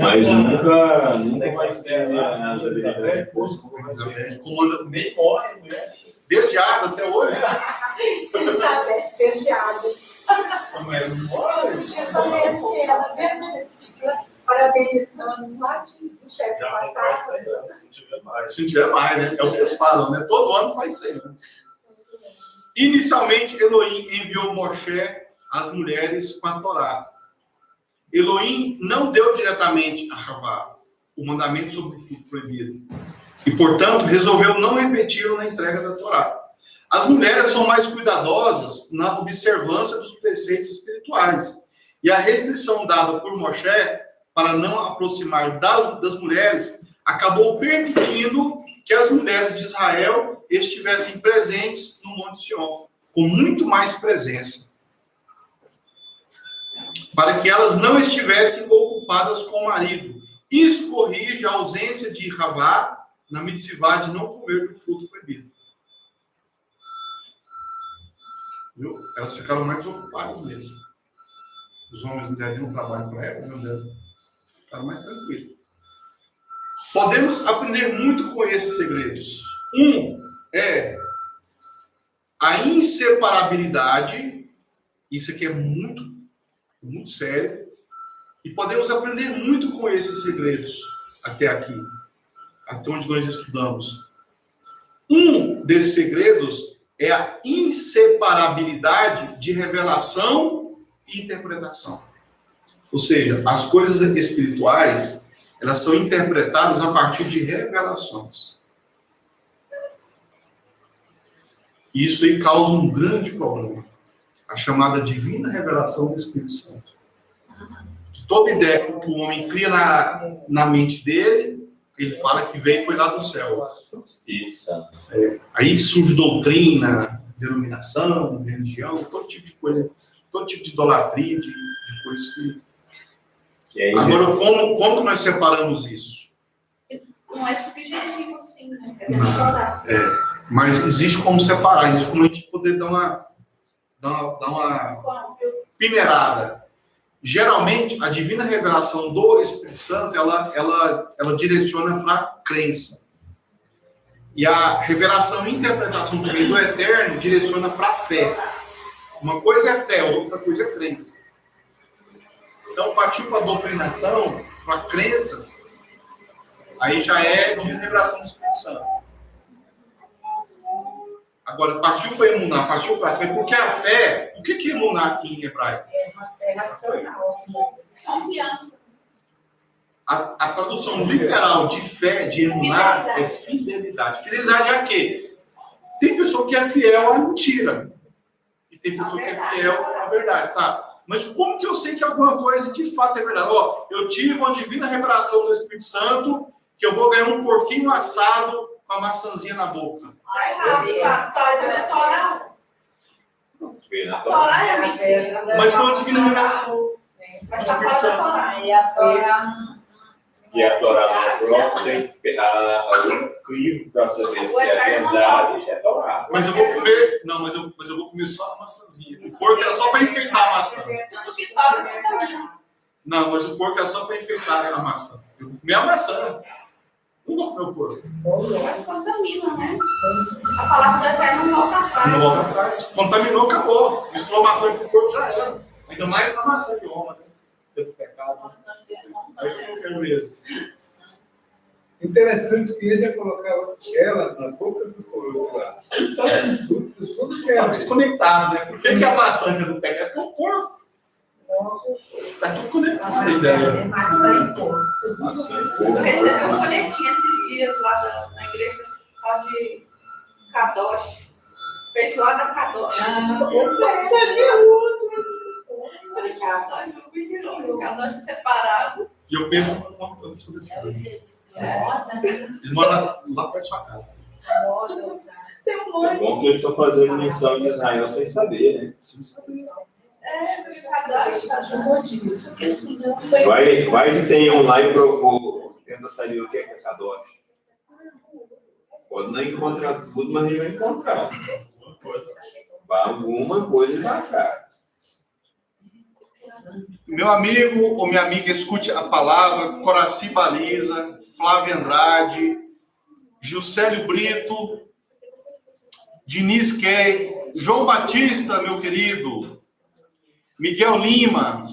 S7: Mas nunca vai ser as habilidades de força como vai ser.
S1: Comanda
S4: Nem morre, mulher.
S1: desde Ada até hoje.
S6: Elizabeth Penteado.
S4: Mas não morre.
S6: Eu conheci ela, parabenizando lá do século
S4: Já não
S6: passado.
S4: faz 100 anos, se tiver mais.
S1: Se tiver mais, né? É o que eles falam, né? Todo ano faz 100 anos. Inicialmente, Elohim enviou Moshe às mulheres com a Torá. Elohim não deu diretamente a Havá o mandamento sobre o fruto proibido. E, portanto, resolveu não repeti-lo na entrega da Torá. As mulheres são mais cuidadosas na observância dos preceitos espirituais. E a restrição dada por Moshe para não aproximar das mulheres acabou permitindo que as mulheres de Israel estivessem presentes no Monte Sião, com muito mais presença, para que elas não estivessem ocupadas com o marido. Isso corrige a ausência de Ravá na mitzvah de não comer do fruto proibido. Viu? Elas ficaram mais ocupadas mesmo. Os homens não deram trabalho para elas, não deram. Ficaram mais tranquilos. Podemos aprender muito com esses segredos. Um é a inseparabilidade. Isso aqui é muito, muito sério. E podemos aprender muito com esses segredos até aqui. Até onde nós estudamos. Um desses segredos é a inseparabilidade de revelação e interpretação. Ou seja, as coisas espirituais, elas são interpretadas a partir de revelações. Isso aí causa um grande problema. A chamada divina revelação do Espírito Santo. Toda ideia que o homem cria na mente dele, ele fala que veio e foi lá do céu.
S7: Isso.
S1: Aí surge doutrina, denominação, religião, todo tipo de coisa, todo tipo de idolatria, de coisas que...
S7: Aí,
S1: Agora, como que nós separamos isso?
S2: Não é subjetivo assim, né? É decorar.
S1: Mas existe como separar, existe como a gente poder dar uma peneirada. Geralmente, a divina revelação do Espírito Santo, ela direciona para a crença. E a revelação e interpretação do reino do eterno direciona para a fé. Uma coisa é fé, outra coisa é crença. Então, partiu para a doutrinação, para crenças, aí já é de revelação do Espírito Santo. Agora, partiu para emunar, partiu para a fé, porque a fé, o que é emunar aqui em hebraico?
S6: É uma fé racional.
S2: Confiança.
S1: A tradução literal de fé, de emunar, é fidelidade. Fidelidade é a quê? Tem pessoa que é fiel à mentira. E tem pessoa que é fiel à verdade, tá? Mas como que eu sei que alguma coisa de fato é verdade? Ó, eu tive uma divina revelação do Espírito Santo que eu vou ganhar um porquinho assado com a maçãzinha na boca.
S2: Tá errado, tá? A Torá é mentira.
S1: Mas foi uma divina revelação.
S2: Mas tá fora da Torá.
S6: E a Torá
S7: E a Torá não própria tem que pegar o crivo para saber se é verdade, é Torá.
S1: Mas eu vou comer. Não, mas eu vou comer só a maçãzinha. O porco era só para enfeitar a maçã.
S2: Tudo que toca contamina.
S1: Não, mas o porco era só para enfeitar a maçã. Eu vou comer a maçã. Não vou comer o porco.
S2: Mas contamina, né? A palavra do eterno não volta atrás.
S1: Não volta atrás. Contaminou, acabou. Misturou a maçã com o porco, já era. Ainda mais na maçã de Roma, né? Pelo pecado. Aí que eu quero mesmo.
S5: Interessante que eles já colocavam ela na boca do porco lá. Tudo que
S1: Tá
S5: era.
S1: tudo conectado, né? Por que a maçã do pecado? É o porco. Tá tudo conectado.
S6: é maçã e porco.
S2: Eu recebi um folhetim esses dias lá na igreja lá de Kadosh. Fez lá da Kadosh. Kadosh separado.
S1: E eu penso, eu sou desse cara. Eles moram lá perto da sua casa.
S2: Tem um
S7: É
S2: monte.
S7: bom que eu estou fazendo missão em Israel sem saber, né?
S1: Sem saber.
S2: Mas Kadosh tá de monte disso. Porque assim, não foi.
S7: Vai que tem um lá e procura, tenta saber o que é Kadosh. Pode não encontrar tudo, mas ele vai encontrar. Alguma coisa vai cá.
S1: Meu amigo ou minha amiga, escute a palavra. Coraci Baliza, Flávia Andrade, Juscelio Brito, Diniz Key, João Batista, meu querido, Miguel Lima.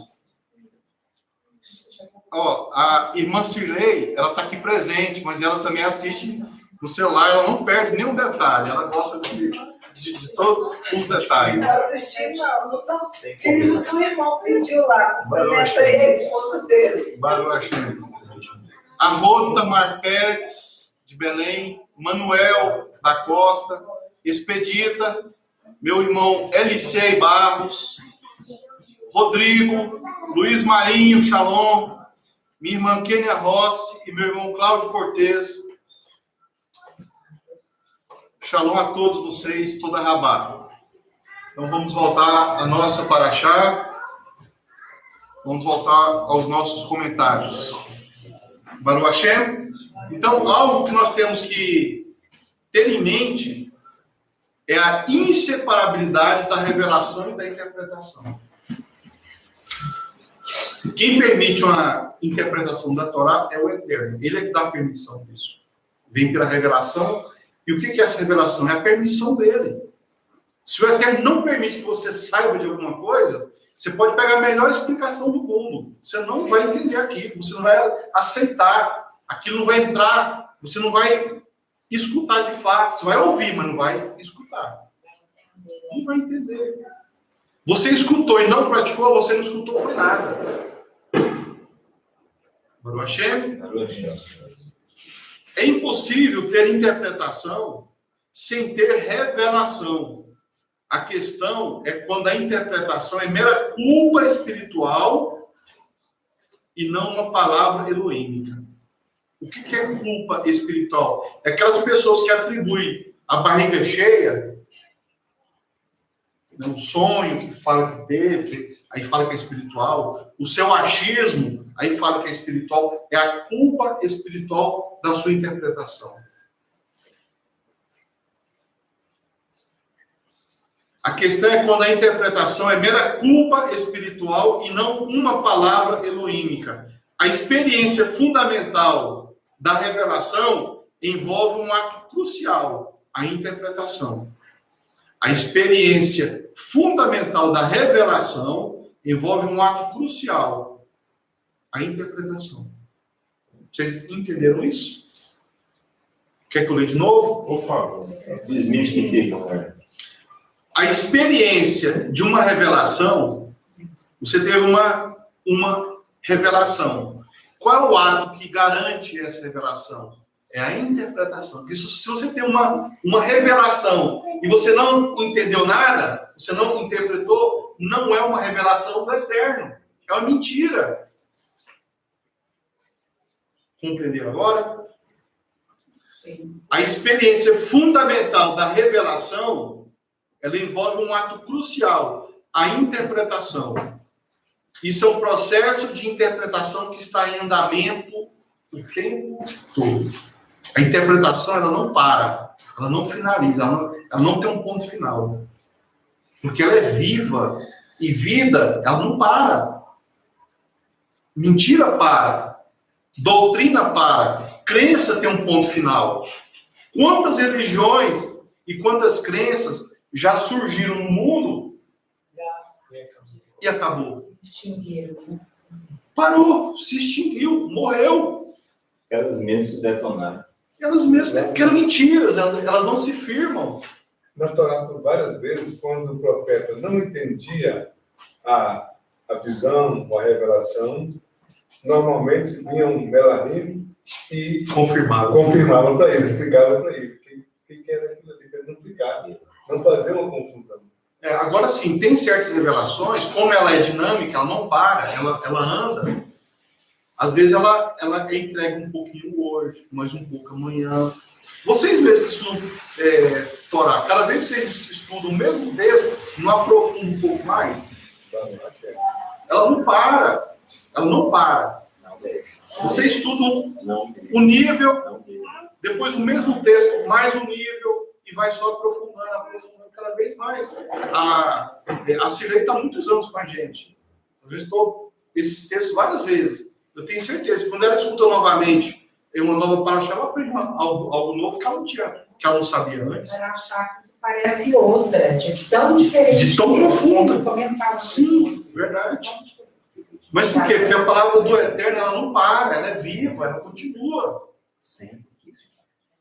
S1: Ó, a irmã Cirlei, ela está aqui presente, mas ela também assiste no celular, ela não perde nenhum detalhe, ela gosta de todos os detalhes.
S6: Assisti, não. Filho do irmão pediu lá. Cumprimentei a esposa dele.
S1: Barulho achando. A Rota Marpetes, de Belém, Manuel da Costa, Expedita, meu irmão Elicei Barros, Rodrigo, Luiz Marinho, Shalom, minha irmã Kênia Rossi e meu irmão Cláudio Cortez. Shalom a todos vocês, toda a Rabá. Então vamos voltar à nossa paraxá. Vamos voltar aos nossos comentários. Baruch Hashem. Então, algo que nós temos que ter em mente é a inseparabilidade da revelação e da interpretação. Quem permite uma interpretação da Torá é o Eterno. Ele é que dá permissão disso. Vem pela revelação. E o que é essa revelação? É a permissão dele. Se o Eterno não permite que você saiba de alguma coisa, você pode pegar a melhor explicação do mundo. Você não vai entender aquilo. Você não vai aceitar. Aquilo não vai entrar. Você não vai escutar de fato. Você vai ouvir, mas não vai escutar. Não vai entender. Você escutou e não praticou, você não escutou, foi nada. Baruch Hashem. É impossível ter interpretação sem ter revelação. A questão é quando a interpretação é mera culpa espiritual e não uma palavra elohímica. O que é culpa espiritual? É aquelas pessoas que atribuem a barriga cheia, um sonho que fala que teve, aí fala que é espiritual, o seu achismo, aí fala que é espiritual, é a culpa espiritual da sua interpretação. A questão é quando a interpretação é mera culpa espiritual e não uma palavra elohímica. A experiência fundamental da revelação envolve um ato crucial, a interpretação. A experiência fundamental da revelação envolve um ato crucial, a interpretação. Vocês entenderam isso? Quer que eu leia de novo?
S4: Por favor.
S7: Desmistifica, cara.
S1: A experiência de uma revelação, você teve uma revelação. Qual é o ato que garante essa revelação? É a interpretação. Isso, se você tem uma revelação e você não entendeu nada, você não interpretou, não é uma revelação do Eterno. É uma mentira. Compreenderam agora?
S6: Sim.
S1: A experiência fundamental da revelação, ela envolve um ato crucial, a interpretação. Isso é um processo de interpretação que está em andamento o tempo todo. A interpretação, ela não para, ela não finaliza, ela não tem um ponto final. Porque ela é viva, e vida, ela não para. Mentira para, doutrina para, crença tem um ponto final. Quantas religiões e quantas crenças já surgiram no mundo e acabou?
S6: Extinguiram.
S1: Parou, se extinguiu, morreu.
S7: Elas mesmas se detonaram.
S1: Elas mesmas, porque eram mentiras, elas não se firmam.
S5: Na Torá, por várias vezes, quando o profeta não entendia a visão ou a revelação, normalmente vinha um melarim e confirmava para ele, explicava para ele o que era aquilo ali, para ele não ficar, não fazer uma confusão.
S1: Agora sim, tem certas revelações, como ela é dinâmica, ela não para, ela anda. Às vezes ela entrega um pouquinho hoje, mais um pouco amanhã. Vocês mesmos que estudam Torá, cada vez que vocês estudam o mesmo texto, não aprofundam um pouco mais, ela não para. Ela não para. Vocês estudam o nível, depois o mesmo texto, mais um nível, e vai só aprofundando cada vez mais. A Cirlei está há muitos anos com a gente. Eu já estou esses textos várias vezes. Eu tenho certeza que quando ela escuta novamente uma nova paraxá, ela aprende algo novo que ela não sabia antes.
S6: Para achar que parece outra, de tão diferente.
S1: De tão profunda.
S6: Sim,
S1: verdade. Mas por quê? Porque a palavra do Eterno, ela não para, ela é viva, ela continua.
S7: Sim.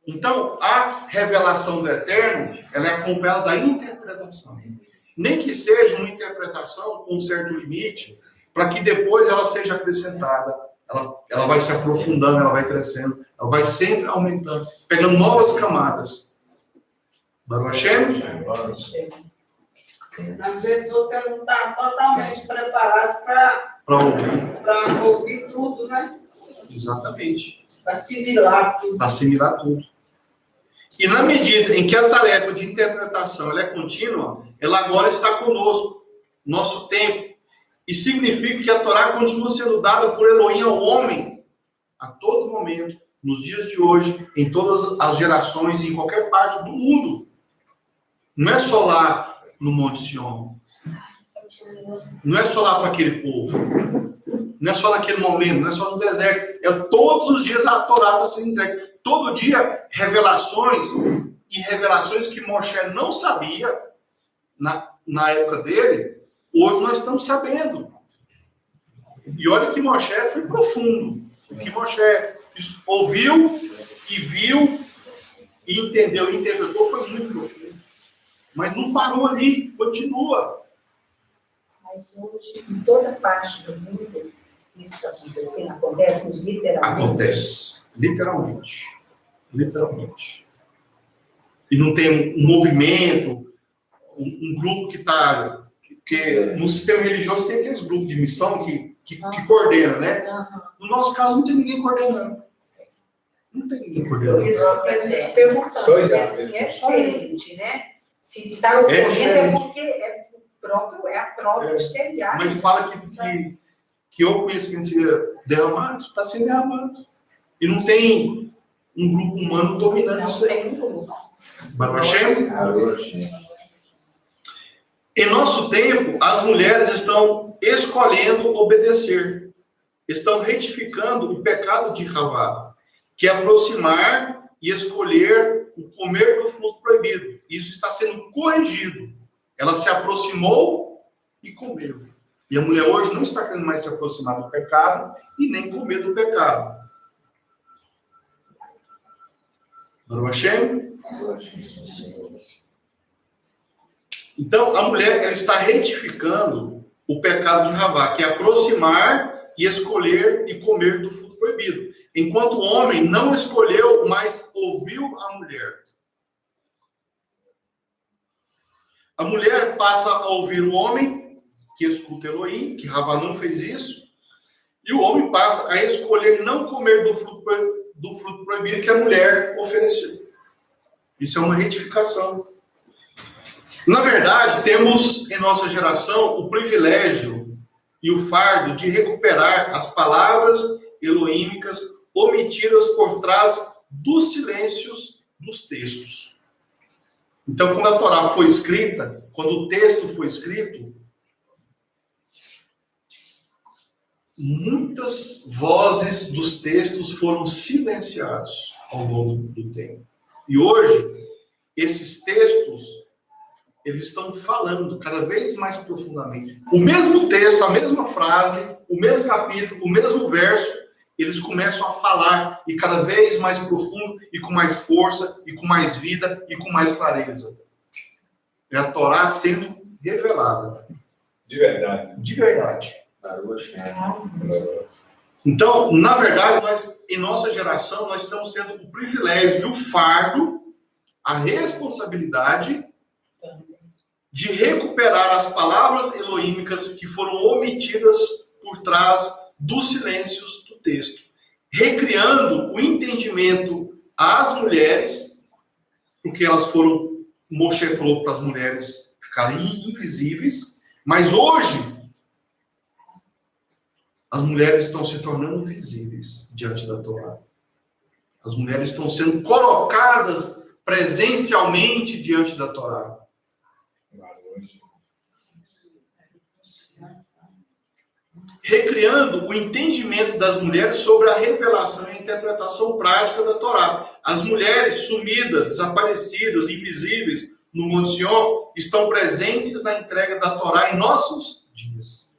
S1: Então, a revelação do Eterno, ela é acompanhada da interpretação. Nem que seja uma interpretação com um certo limite, para que depois ela seja acrescentada. Ela vai se aprofundando, ela vai crescendo, ela vai sempre aumentando, pegando novas camadas. Baruch Hashem?
S8: Às vezes você não está totalmente preparado para ouvir tudo, né?
S1: Exatamente.
S8: Para assimilar tudo.
S1: Para assimilar tudo. E na medida em que a tarefa de interpretação ela é contínua, ela agora está conosco, nosso tempo. E significa que a Torá continua sendo dada por Elohim ao homem a todo momento, nos dias de hoje, em todas as gerações, em qualquer parte do mundo. Não é só lá no Monte Sião. Não é só lá para aquele povo. Não é só naquele momento, não é só no deserto. É todos os dias a Torá está sendo entregue. Todo dia, revelações, e revelações que Moshe não sabia na época dele, hoje nós estamos sabendo. E olha que Moshe foi profundo. O que Moshe ouviu e viu e entendeu e interpretou foi muito profundo. Mas não parou ali, continua.
S9: Mas hoje, em toda parte do mundo, isso está acontecendo, acontece literalmente. Acontece,
S1: literalmente. Literalmente. E não tem um movimento, um grupo que está... Porque no sistema religioso tem aqueles grupos de missão que coordenam, né? No nosso caso, não tem ninguém coordenando. Não tem ninguém coordenando.
S9: Perguntando, porque assim, é diferente, né? Se está ocorrendo é porque é a própria exterior.
S1: Mas fala que o conhecimento seria derramado, está sendo derramado. E não tem um grupo humano dominando isso aí. Baruch Hashem? Em nosso tempo, as mulheres estão escolhendo obedecer. Estão retificando o pecado de Havá, que é aproximar e escolher o comer do fruto proibido. Isso está sendo corrigido. Ela se aproximou e comeu. E a mulher hoje não está querendo mais se aproximar do pecado e nem comer do pecado. Baruch Hashem? Então, a mulher ela está retificando o pecado de Havá, que é aproximar e escolher e comer do fruto proibido. Enquanto o homem não escolheu, mas ouviu a mulher. A mulher passa a ouvir o homem, que escuta Elohim, que Havá não fez isso, e o homem passa a escolher não comer do fruto proibido que a mulher ofereceu. Isso é uma retificação. Na verdade, temos em nossa geração o privilégio e o fardo de recuperar as palavras elohímicas omitidas por trás dos silêncios dos textos. Então, quando a Torá foi escrita, quando o texto foi escrito, muitas vozes dos textos foram silenciados ao longo do tempo. E hoje, esses textos eles estão falando cada vez mais profundamente. O mesmo texto, a mesma frase, o mesmo capítulo, o mesmo verso, eles começam a falar e cada vez mais profundo e com mais força e com mais vida e com mais clareza. É a Torá sendo revelada.
S5: De verdade.
S1: De verdade. Então, na verdade, nós, em nossa geração, nós estamos tendo o privilégio e o fardo, a responsabilidade de recuperar as palavras elohímicas que foram omitidas por trás dos silêncios do texto, recriando o entendimento às mulheres, porque elas foram, Moshe falou para as mulheres ficarem invisíveis, mas hoje as mulheres estão se tornando visíveis diante da Torá. As mulheres estão sendo colocadas presencialmente diante da Torá. Recriando o entendimento das mulheres sobre a revelação e a interpretação prática da Torá. As mulheres sumidas, desaparecidas, invisíveis no Monte Sião estão presentes na entrega da Torá em nossos dias.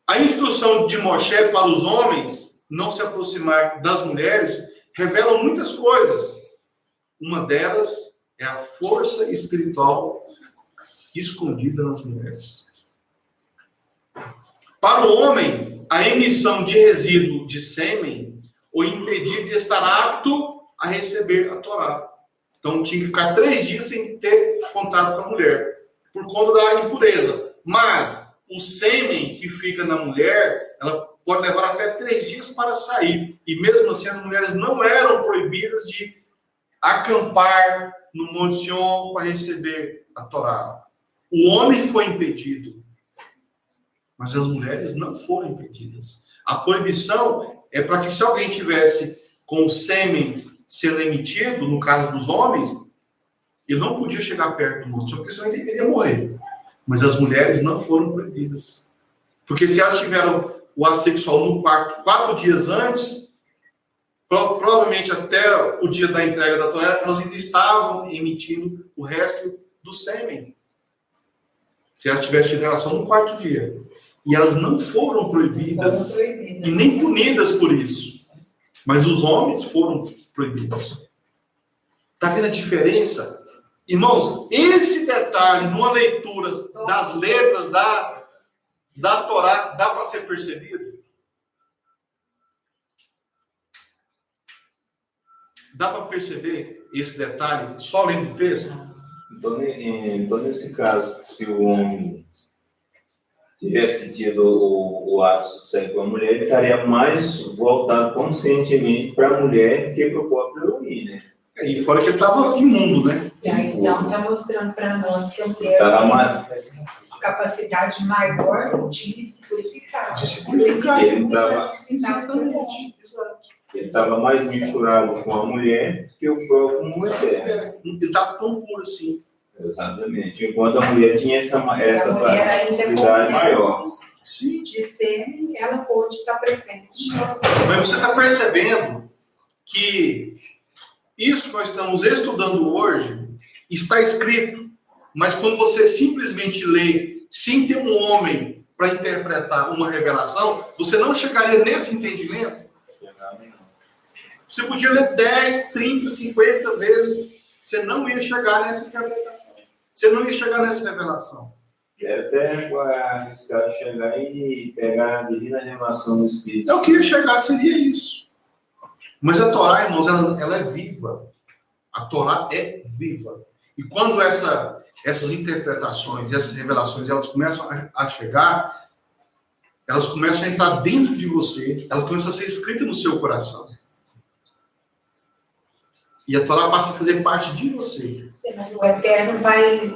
S1: A instrução de Moshe para os homens não se aproximar das mulheres revela muitas coisas. Uma delas é a força espiritual escondida nas mulheres. Para o homem, a emissão de resíduo de sêmen o impedir de estar apto a receber a Torá. Então tinha que ficar 3 dias sem ter contato com a mulher, por conta da impureza. Mas o sêmen que fica na mulher, ela pode levar até 3 dias para sair. E mesmo assim, as mulheres não eram proibidas de acampar no Monte Sião para receber a Torá. O homem foi impedido, mas as mulheres não foram impedidas. A proibição é para que, se alguém tivesse com o sêmen sendo emitido, no caso dos homens, ele não podia chegar perto do Monte Sião, porque senão ele iria morrer. Mas as mulheres não foram proibidas. Porque se elas tiveram o ato sexual no quarto 4 dias antes, provavelmente até o dia da entrega da Torá, elas ainda estavam emitindo o resto do sêmen. Se elas tivessem tido relação no 4º dia. E elas não foram proibidas e nem punidas por isso. Mas os homens foram proibidos. Está vendo a diferença? Irmãos, esse detalhe, numa leitura das letras da Torá, dá para ser percebido? Dá para perceber esse detalhe só lendo o texto?
S7: Então, nesse caso, se o homem tivesse tido o ato sexual com a mulher, ele estaria mais voltado conscientemente para a mulher do que para o próprio Elohim, né?
S1: E fora que ele estava imundo, né?
S9: E aí, então, está mostrando para nós que eu tenho uma capacidade maior de se purificar.
S1: De se purificar.
S7: Ele
S1: Exatamente.
S7: estava mais misturado com a mulher do que o próprio mulher.
S1: Ele estava tão puro assim.
S7: Exatamente. Enquanto a mulher tinha essa facilidade maior.
S1: Sim.
S9: De sêmen, ela pôde estar presente.
S1: Mas você está percebendo que isso que nós estamos estudando hoje está escrito, mas quando você simplesmente lê sem ter um homem para interpretar uma revelação, você não chegaria nesse entendimento. Você podia ler 10, 30, 50 vezes, você não ia chegar nessa interpretação. Você não ia chegar nessa revelação.
S7: Era até arriscar chegar e pegar a divina revelação do Espírito.
S1: Eu queria chegar, seria isso. Mas a Torá, irmãos, ela é viva. A Torá é viva. E quando essas interpretações, essas revelações, elas começam a chegar, elas começam a entrar dentro de você, ela começa a ser escrita no seu coração. E a Torá passa a fazer parte de você.
S9: Sim, mas o Eterno vai...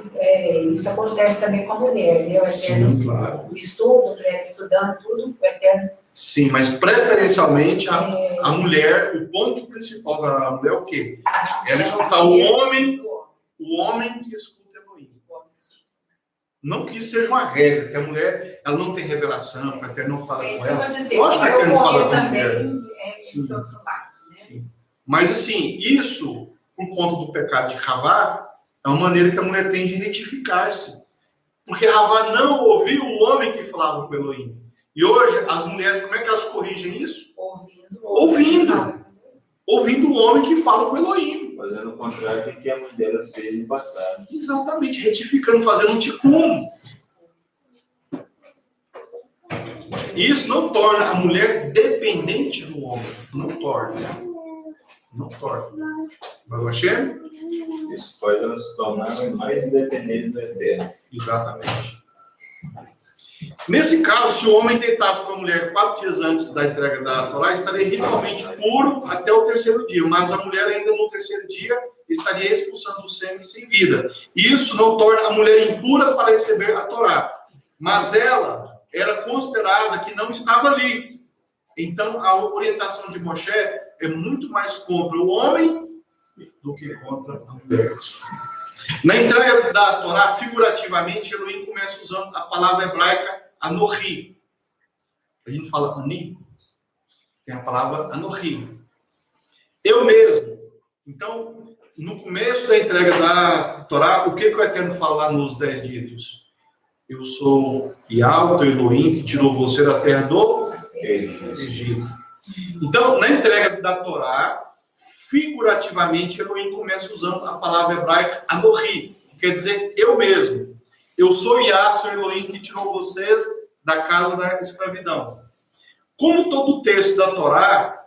S9: isso acontece também com a mulher, né? O Eterno,
S1: sim, claro.
S9: O estudo, a mulher estudando tudo, o Eterno...
S1: Sim, mas preferencialmente a mulher, o ponto principal da mulher é o quê? Ela escutar o homem que escuta Elohim. Não que isso seja uma regra, que a mulher ela não tem revelação, que a Eterno não fala com ela. Lógico que a Eterno fala com a mulher. Sim. Sim. Mas assim, isso, por conta do pecado de Havá, é uma maneira que a mulher tem de identificar-se. Porque Havá não ouviu o homem que falava com o Elohim. E hoje, as mulheres, como é que elas corrigem isso? Ouvindo o homem que fala com o Elohim.
S7: Fazendo o contrário do que a mãe delas fez no passado.
S1: Exatamente, retificando, fazendo um tikkun. Isso não torna a mulher dependente do homem. Não torna. Não torna. Mas
S7: isso faz elas se tornarem mais independentes do Eterno.
S1: Exatamente. Nesse caso, se o homem deitasse com a mulher 4 dias antes da entrega da Torá, estaria ritualmente puro até o 3º dia, mas a mulher ainda no 3º dia estaria expulsando o sêmen sem vida. Isso não torna a mulher impura para receber a Torá, mas ela era considerada que não estava ali. Então, a orientação de Moshe é muito mais contra o homem do que contra a mulher. Na entrega da Torá, figurativamente, Elohim começa usando a palavra hebraica Anohi. A gente fala Ani, tem a palavra Anohi. Eu mesmo. Então, no começo da entrega da Torá, o que o Eterno fala lá nos 10 ditos? Eu sou Yahweh, o Elohim, que tirou você da terra do Egito. Então, na entrega da Torá, figurativamente, Elohim começa usando a palavra hebraica Anohi, que quer dizer eu mesmo. Eu sou Yah, sou Elohim que tirou vocês da casa da escravidão. Como todo o texto da Torá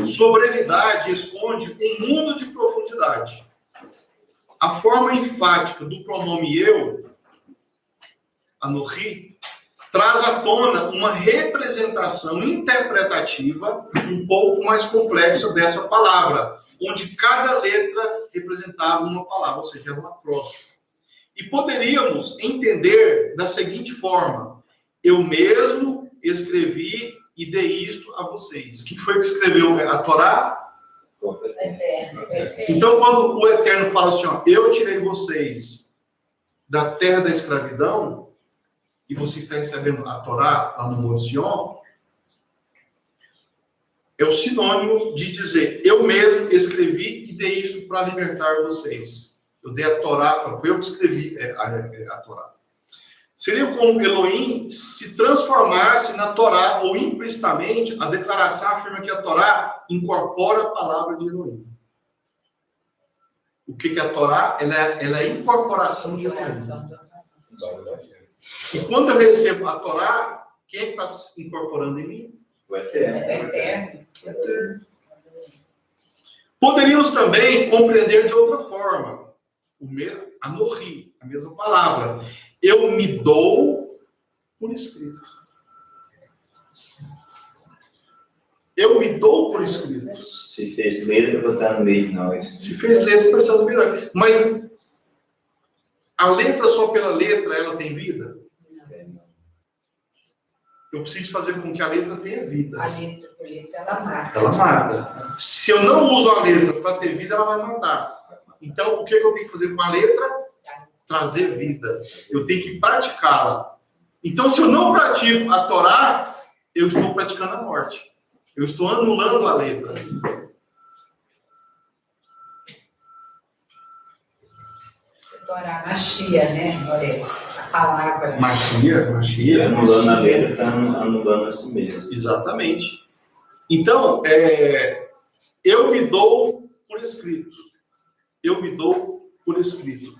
S1: Sua brevidade esconde um mundo de profundidade. A forma enfática do pronome eu, anohi, traz à tona uma representação interpretativa um pouco mais complexa dessa palavra, onde cada letra representava uma palavra, ou seja, era um acróstico. E poderíamos entender da seguinte forma: eu mesmo escrevi e dei isto a vocês. Quem foi que escreveu a Torá? Então, quando o Eterno fala assim, ó, eu tirei vocês da terra da escravidão, e você está recebendo a Torá lá no Monte Sião, é o sinônimo de dizer, eu mesmo escrevi e dei isso para libertar vocês. Eu dei a Torá, foi eu que escrevi a Torá. Seria como Elohim se transformasse na Torá, ou implicitamente a declaração afirma que a Torá incorpora a palavra de Elohim. O que é a Torá? Ela é a incorporação de Elohim. E quando eu recebo a Torá, quem está incorporando em mim?
S7: O Eterno.
S1: Poderíamos também compreender de outra forma. Anohi, a mesma palavra. Eu me dou por escrito. Eu me dou por escrito.
S7: Se fez letra para estar no meio de nós.
S1: Se fez letra para estar no meio de nós. Mas a letra só pela letra, ela tem vida? Eu preciso fazer com que a letra tenha vida.
S9: A letra por letra, ela mata.
S1: Ela mata. Se eu não uso a letra para ter vida, ela vai matar. Então, o que eu tenho que fazer com a letra? Trazer vida. Eu tenho que praticá-la. Então, se eu não pratico a Torá, eu estou praticando a morte. Eu estou anulando a letra.
S9: Torá, Machia, né? Olha, a palavra.
S1: Machia.
S7: Anulando a letra, está anulando a si mesmo.
S1: Exatamente. Então, eu me dou por escrito. Eu me dou por escrito.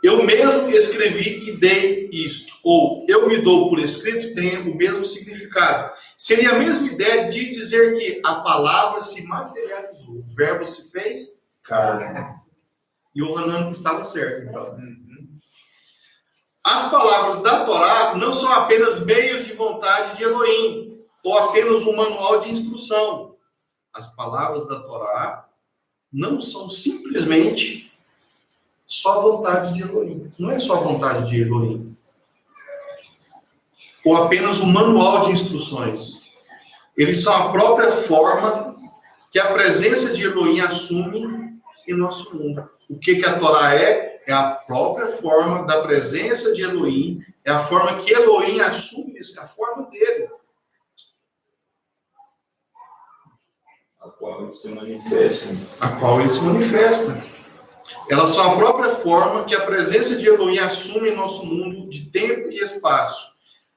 S1: Eu mesmo escrevi e dei isto. Ou eu me dou por escrito tem o mesmo significado. Seria a mesma ideia de dizer que a palavra se materializou. O verbo se fez carne. E o Hanan estava certo, então. As palavras da Torá não são apenas meios de vontade de Elohim, ou apenas um manual de instrução. As palavras da Torá não são simplesmente só vontade de Elohim. Não é só vontade de Elohim. Ou apenas um manual de instruções. Eles são a própria forma que a presença de Elohim assume em nosso mundo. O que a Torá é? É a própria forma da presença de Elohim. É a forma que Elohim assume isso. É a forma dele.
S7: A qual ele se manifesta.
S1: A qual ele se manifesta. Elas são a própria forma que a presença de Elohim assume em nosso mundo de tempo e espaço.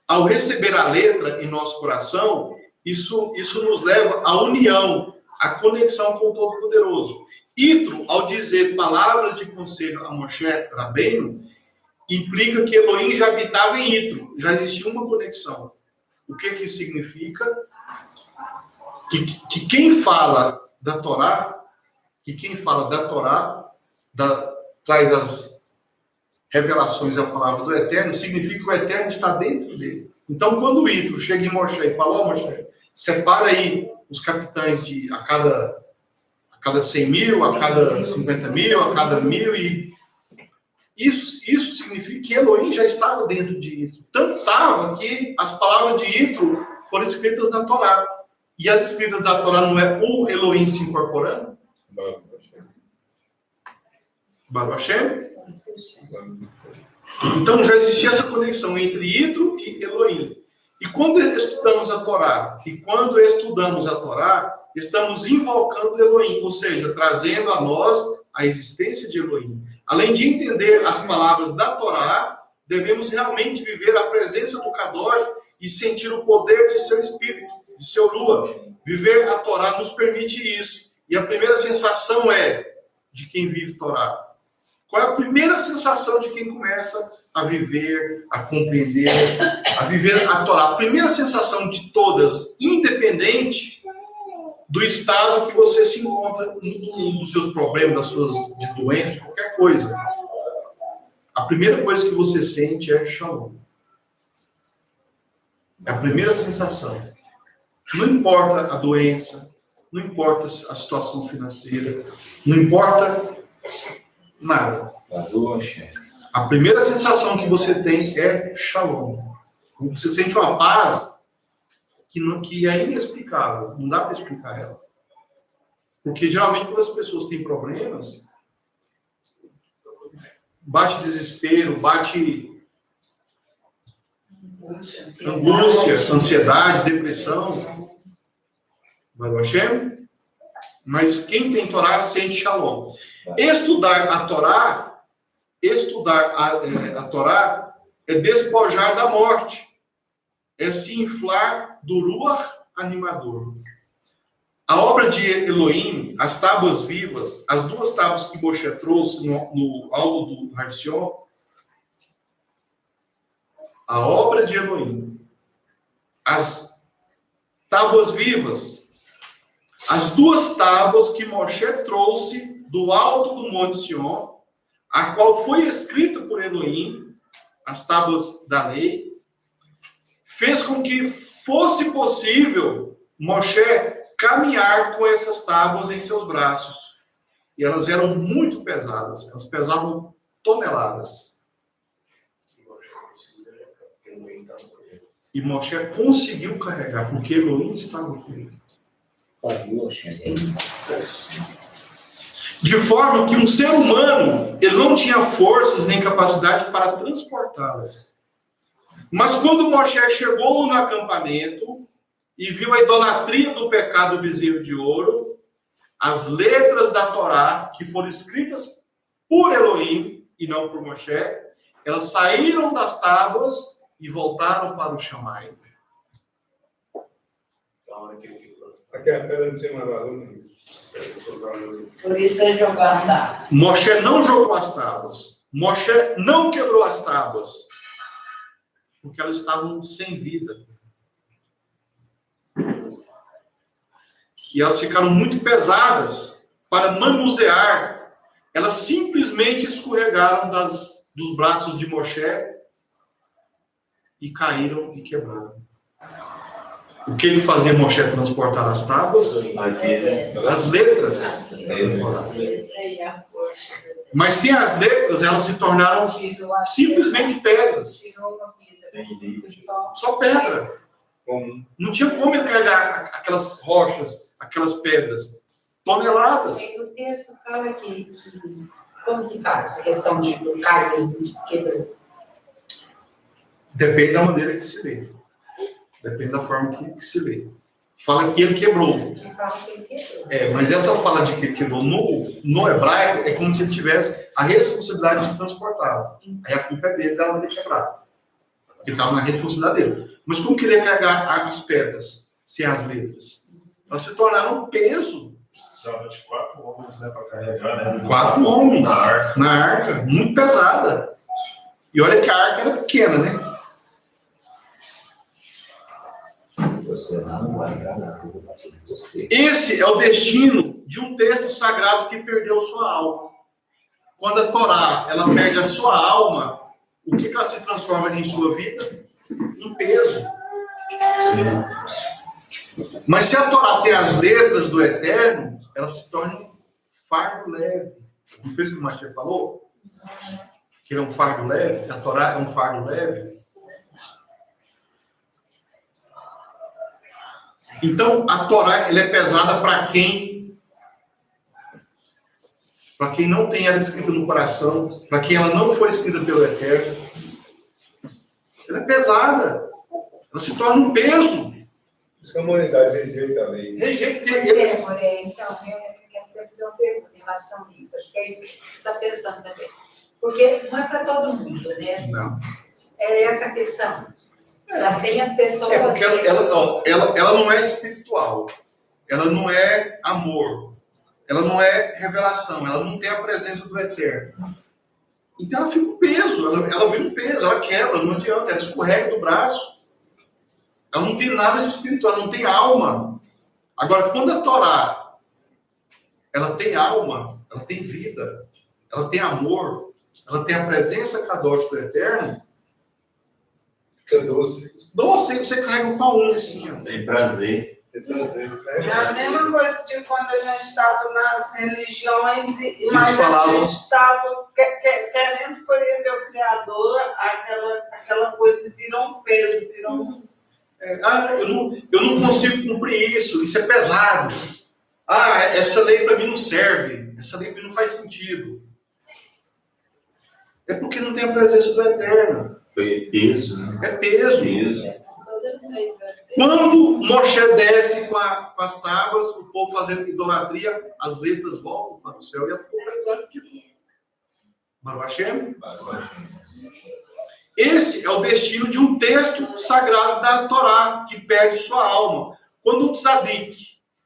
S1: Ao receber a letra em nosso coração, isso nos leva à união, à conexão com o Todo-Poderoso. Itro, ao dizer palavras de conselho a Moshe Rabbeinu, implica que Elohim já habitava em Itro, já existia uma conexão. O que isso significa? Que quem fala da Torá, traz as revelações da palavra do Eterno, significa que o Eterno está dentro dele. Então, quando o Itro chega em Moshe e fala, Moshe, separa aí os capitães a cada 100 mil, a cada 50 mil, a cada 1000, e isso significa que Elohim já estava dentro de Itro. Tanto estava que as palavras de Itro foram escritas na Torá. E as escritas da Torá não é o Elohim se incorporando? Baruch Hashem? Então já existia essa conexão entre Itro e Elohim. E quando estudamos a Torá, estamos invocando Elohim, ou seja, trazendo a nós a existência de Elohim. Além de entender as palavras da Torá, devemos realmente viver a presença do Kadosh e sentir o poder de seu espírito, de seu Rua. Viver a Torá nos permite isso. E a primeira sensação é de quem vive Torá. Qual é a primeira sensação de quem começa a viver, a compreender, a viver a Torá? A primeira sensação de todas, independente do estado que você se encontra nos seus problemas, das suas de doença, de qualquer coisa. A primeira coisa que você sente é shalom. É a primeira sensação. Não importa a doença, não importa a situação financeira, não importa nada. A primeira sensação que você tem é shalom. Você sente uma paz que é inexplicável, não dá para explicar ela. Porque geralmente quando as pessoas têm problemas, bate desespero, bate angústia, ansiedade, depressão. Mas quem tem Torá sente shalom. Estudar a Torá é despojar da morte, é se inflar do ruach animador. A obra de Elohim, as tábuas vivas, as duas tábuas que Moshe trouxe no alto do Har Sion, a obra de Elohim, as tábuas vivas, as duas tábuas que Moshe trouxe do alto do Monte Sion, a qual foi escrita por Elohim, as tábuas da lei, fez com que fosse possível Moshe caminhar com essas tábuas em seus braços. E elas eram muito pesadas, elas pesavam toneladas. E Moshe conseguiu carregar, porque Elohim estava com ele. De forma que um ser humano, ele não tinha forças nem capacidade para transportá-las. Mas quando Moshe chegou no acampamento e viu a idolatria do pecado do bezerro de ouro, as letras da Torá, que foram escritas por Elohim e não por Moshe, elas saíram das tábuas e voltaram para o Shammai.
S5: Aquela pedra não tinha mais valor.
S6: Por isso ele jogou as tábuas.
S1: Moshe não jogou as tábuas. Moshe não quebrou as tábuas. Porque elas estavam sem vida. E elas ficaram muito pesadas para manusear. Elas simplesmente escorregaram dos braços de Moshe e caíram e quebraram. O que ele fazia Moshe transportar as tábuas? As letras. Mas sem as letras, elas se tornaram simplesmente pedras. Só pedra. Não tinha como ele carregar aquelas rochas, aquelas pedras. Toneladas.
S9: O texto fala que como que faz a questão de cair e quebrar?
S1: Depende da maneira que se lê. Depende da forma que se lê. Fala que ele quebrou. Mas essa fala de que ele quebrou no hebraico é como se ele tivesse a responsabilidade de transportá-la. Aí a culpa é dele dela ter quebrado. Porque estava na responsabilidade dele. Mas como que ele ia carregar as pedras sem as letras? Elas se tornaram um peso.
S4: Precisava de 4 homens, né, para carregar, né?
S1: 4 homens na arca, muito pesada. E olha que a arca era pequena, né? Esse é o destino de um texto sagrado que perdeu sua alma. Quando a Torá ela perde a sua alma, o que ela se transforma em sua vida? Em peso. Mas se a Torá tem as letras do Eterno, ela se torna um fardo leve. Não fez o que o Machê falou? Que ele é um fardo leve? Que a Torá é um fardo leve? Então, a Torá ela é pesada para quem não tem ela escrita no coração, para quem ela não foi escrita pelo Eterno. Ela é pesada. Ela se torna um peso.
S5: Se a humanidade rejeita a lei.
S1: Rejeita.
S9: Então, eu quero fazer uma pergunta em relação a isso. Acho que é isso que você está pensando também. Porque não é para todo mundo, né?
S1: Não.
S9: É essa questão. Ela tem as pessoas...
S1: Porque ela não é espiritual. Ela não é amor. Ela não é revelação. Ela não tem a presença do Eterno. Então ela fica um peso. Ela vira um peso. Ela quebra. Não adianta. Ela escorrega do braço. Ela não tem nada de espiritual. Ela não tem alma. Agora, quando a Torá, ela tem alma, ela tem vida, ela tem amor, ela tem a presença cadótica do Eterno,
S5: É doce.
S1: doce, você carrega um pão assim, ó.
S7: Tem prazer.
S5: É prazer.
S8: É a mesma coisa de quando a gente estava nas religiões, mas
S1: falavam.
S8: a gente estava querendo conhecer o Criador, aquela coisa virou um peso, virou um...
S1: Eu não consigo cumprir isso é pesado. Essa lei para mim não serve, essa lei para mim não faz sentido. É porque não tem a presença do Eterno.
S7: Foi peso, né?
S1: É peso.
S7: Peso.
S1: Quando Moshe desce com as tábuas, o povo fazendo idolatria, as letras voltam para o céu e ela ficou pesada aqui. Baruch Hashem. Esse é o destino de um texto sagrado da Torá, que perde sua alma. Quando o tzadik,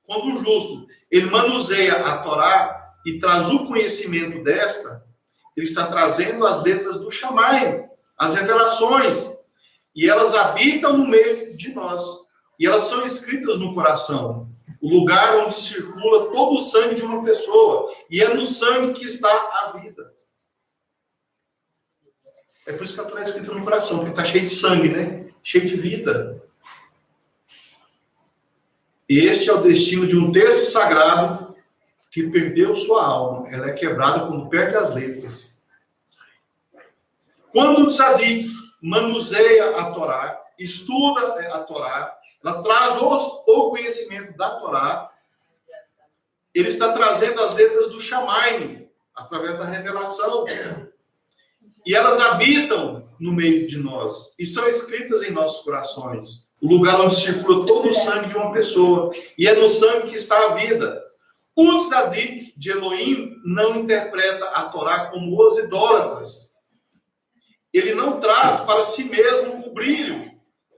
S1: quando o justo, ele manuseia a Torá e traz o conhecimento desta, ele está trazendo as letras do Shammai, as revelações, e elas habitam no meio de nós, e elas são escritas no coração, o lugar onde circula todo o sangue de uma pessoa, e é no sangue que está a vida. É por isso que a Torá é escrita no coração, porque está cheio de sangue, né? Cheio de vida. E este é o destino de um texto sagrado que perdeu sua alma. Ela é quebrada quando perde as letras. Quando o tzadik manuseia a Torá, estuda a Torá, ela traz o conhecimento da Torá, ele está trazendo as letras do Shammai, através da revelação. E elas habitam no meio de nós, e são escritas em nossos corações. O lugar onde circula todo o sangue de uma pessoa, e é no sangue que está a vida. O tzadik de Elohim não interpreta a Torá como os idólatras. Ele não traz para si mesmo o brilho,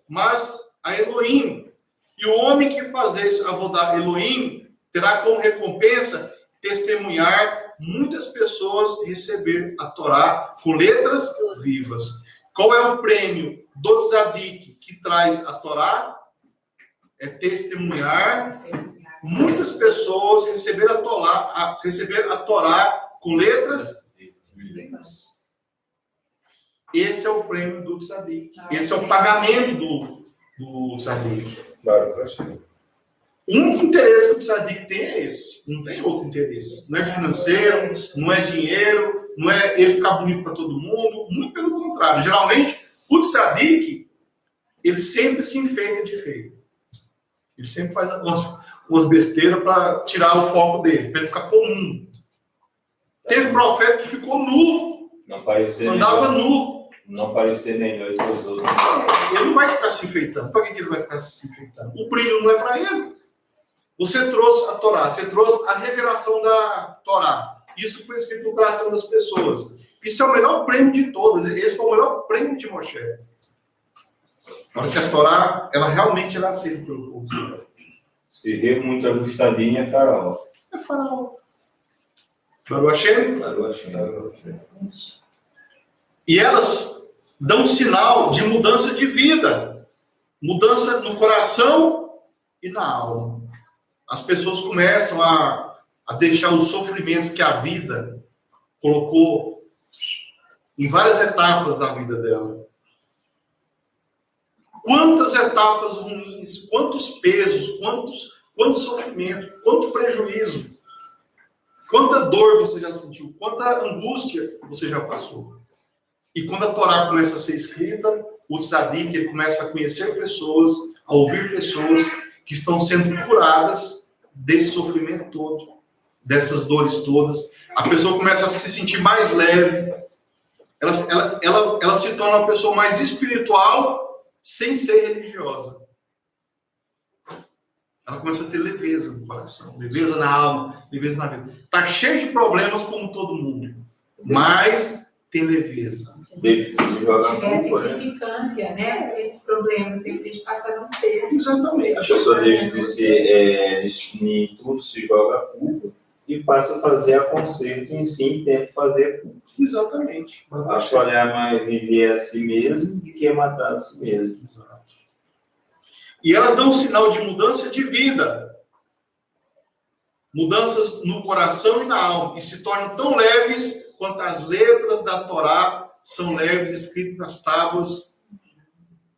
S1: mas a Elohim. E o homem que faz a vodá Elohim terá como recompensa testemunhar muitas pessoas receber a Torá com letras vivas. Qual é o prêmio do tzadik que traz a Torá? É testemunhar muitas pessoas receber a Torá com letras vivas. Esse é o prêmio do tzadik. Esse é o pagamento do tzadik. O único interesse que o tzadik tem é esse. Não tem outro interesse. Não é financeiro, não é dinheiro, não é ele ficar bonito para todo mundo. Muito pelo contrário. Geralmente, o tzadik, ele sempre se enfeita de feio. Ele sempre faz umas besteiras para tirar o foco dele, para ele ficar comum. Teve profeta que ficou nu.
S7: Não parecia
S1: andava nu.
S7: Não parecer nem eu para os outros.
S1: Ele não vai ficar se enfeitando. Para que ele vai ficar se enfeitando? O brilho não é para ele. Você trouxe a Torá, você trouxe a revelação da Torá. Isso foi escrito no coração das pessoas. Isso é o melhor prêmio de todas. Esse foi o melhor prêmio de Moshe. Porque a Torá, ela realmente era aceita pelo povo.
S7: Se vê muito ajustadinha, é faraó.
S1: É faraó. Baruch Hashem?
S7: Baruch Hashem.
S1: E elas dão sinal de mudança de vida. Mudança no coração e na alma. As pessoas começam a deixar os sofrimentos que a vida colocou em várias etapas da vida dela. Quantas etapas ruins, quantos pesos, quanto sofrimento, quanto prejuízo, quanta dor você já sentiu, quanta angústia você já passou. E quando a Torá começa a ser escrita, o tzadik, ele começa a conhecer pessoas, a ouvir pessoas que estão sendo curadas desse sofrimento todo, dessas dores todas. A pessoa começa a se sentir mais leve. Ela se torna uma pessoa mais espiritual sem ser religiosa. Ela começa a ter leveza no coração, leveza na alma, leveza na vida. Está cheio de problemas como todo mundo, mas tem leveza.
S9: Tiver significância, né? Esses problemas, eles passaram a ter.
S1: Exatamente.
S7: A pessoa deixa de ser tudo, se joga a culpa e passa a fazer a conserto em si, em tempo de fazer a culpa.
S1: Exatamente.
S7: Acho olhar mais, viver a si mesmo do que matar a si mesmo.
S1: Exato. E elas dão um sinal de mudança de vida. mudanças no coração e na alma, e se tornam tão leves quanto as letras da Torá são leves, escritas nas tábuas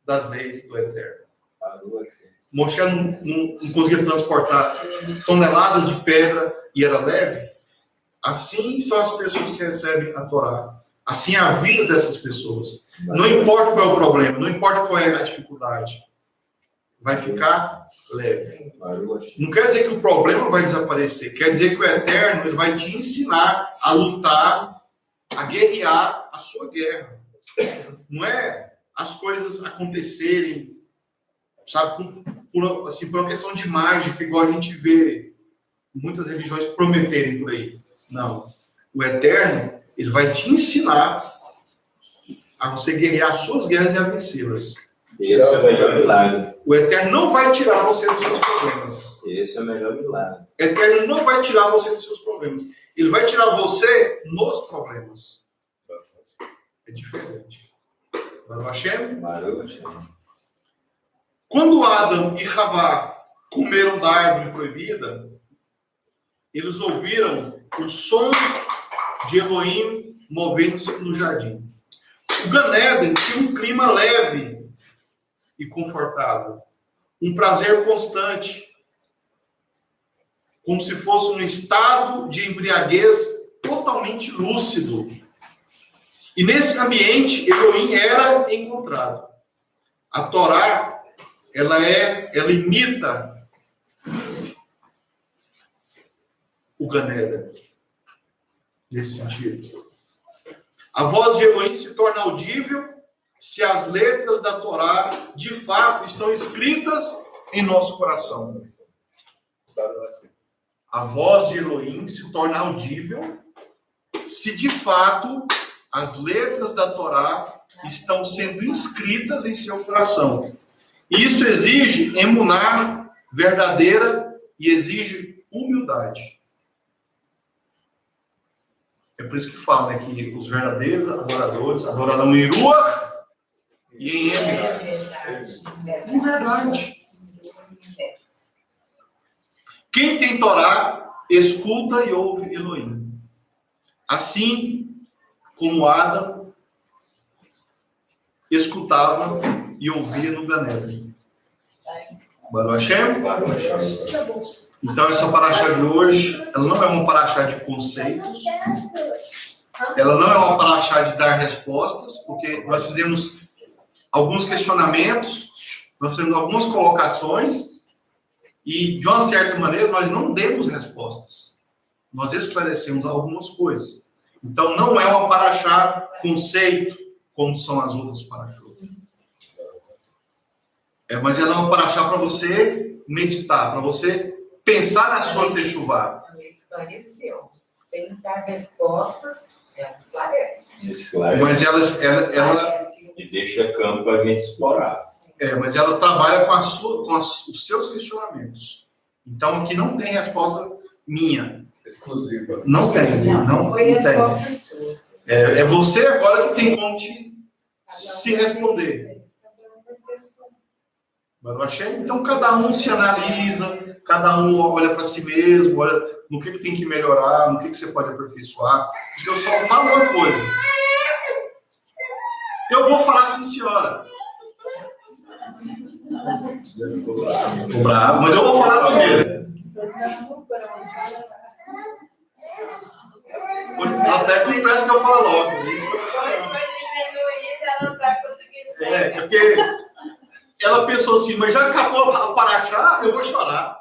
S1: das leis do Eterno. Moshe não conseguia transportar toneladas de pedra e era leve. Assim são as pessoas que recebem a Torá. Assim é a vida dessas pessoas. Não importa qual é o problema, não importa qual é a dificuldade, vai ficar leve. Não quer dizer que o problema vai desaparecer, quer dizer que o Eterno ele vai te ensinar a lutar, a guerrear a sua guerra. Não é as coisas acontecerem, sabe, por uma questão de mágica, igual a gente vê muitas religiões prometerem por aí. Não. O Eterno, ele vai te ensinar a você guerrear as suas guerras e a vencê-las.
S7: Esse é o melhor milagre.
S1: O Eterno não vai tirar você dos seus problemas.
S7: Esse é o melhor milagre.
S1: O Eterno não vai tirar você dos seus problemas. Ele vai tirar você nos problemas. É diferente. Baruch Hashem? Quando Adão e Havá comeram da árvore proibida, eles ouviram o som de Elohim movendo-se no jardim. O Gan Eden tinha um clima leve e confortável, um prazer constante, como se fosse um estado de embriaguez totalmente lúcido. E nesse ambiente, Elohim era encontrado. A Torá, ela imita o Gan Eden, nesse sentido. A voz de Elohim se torna audível se as letras da Torá, de fato, estão escritas em nosso coração. A voz de Elohim se torna audível se, de fato, as letras da Torá estão sendo inscritas em seu coração. Isso exige emuná verdadeira e exige humildade. É por isso que fala, né, que os verdadeiros adoradores adorarão em Ruach e em Emet. Em verdade. Quem tem Torá, escuta e ouve Elohim. Assim como Adão escutava e ouvia no Gan Eden. Baruch Hashem? Então, essa paraxá de hoje, ela não é uma paraxá de conceitos, ela não é uma paraxá de dar respostas, porque nós fizemos alguns questionamentos, nós fizemos algumas colocações, e, de uma certa maneira, nós não demos respostas. Nós esclarecemos algumas coisas. Então, não é uma paraxá conceito, como são as outras paraxás. Mas ela é uma paraxá para você meditar, para você pensar na sua techuvá.
S9: Ele esclareceu. Sem dar respostas, ela esclarece.
S7: Esclarece.
S1: Mas ela
S7: E deixa campo para a gente explorar.
S1: mas ela trabalha com os seus questionamentos. Então, aqui não tem resposta minha.
S5: Exclusiva.
S1: Não tem. Não
S9: foi
S1: tem.
S9: resposta sua.
S1: É você agora que tem como se responder. Baruch Hashem. Então, cada um se analisa, cada um olha para si mesmo, olha no que tem que melhorar, no que você pode aperfeiçoar. Eu só falo uma coisa. Eu vou falar sim, senhora. Ficou bravo, mas eu vou falar assim mesmo. Até que parece que eu falo logo. É isso que eu tô falando. Porque ela pensou assim, mas já acabou a paraxá, eu vou chorar.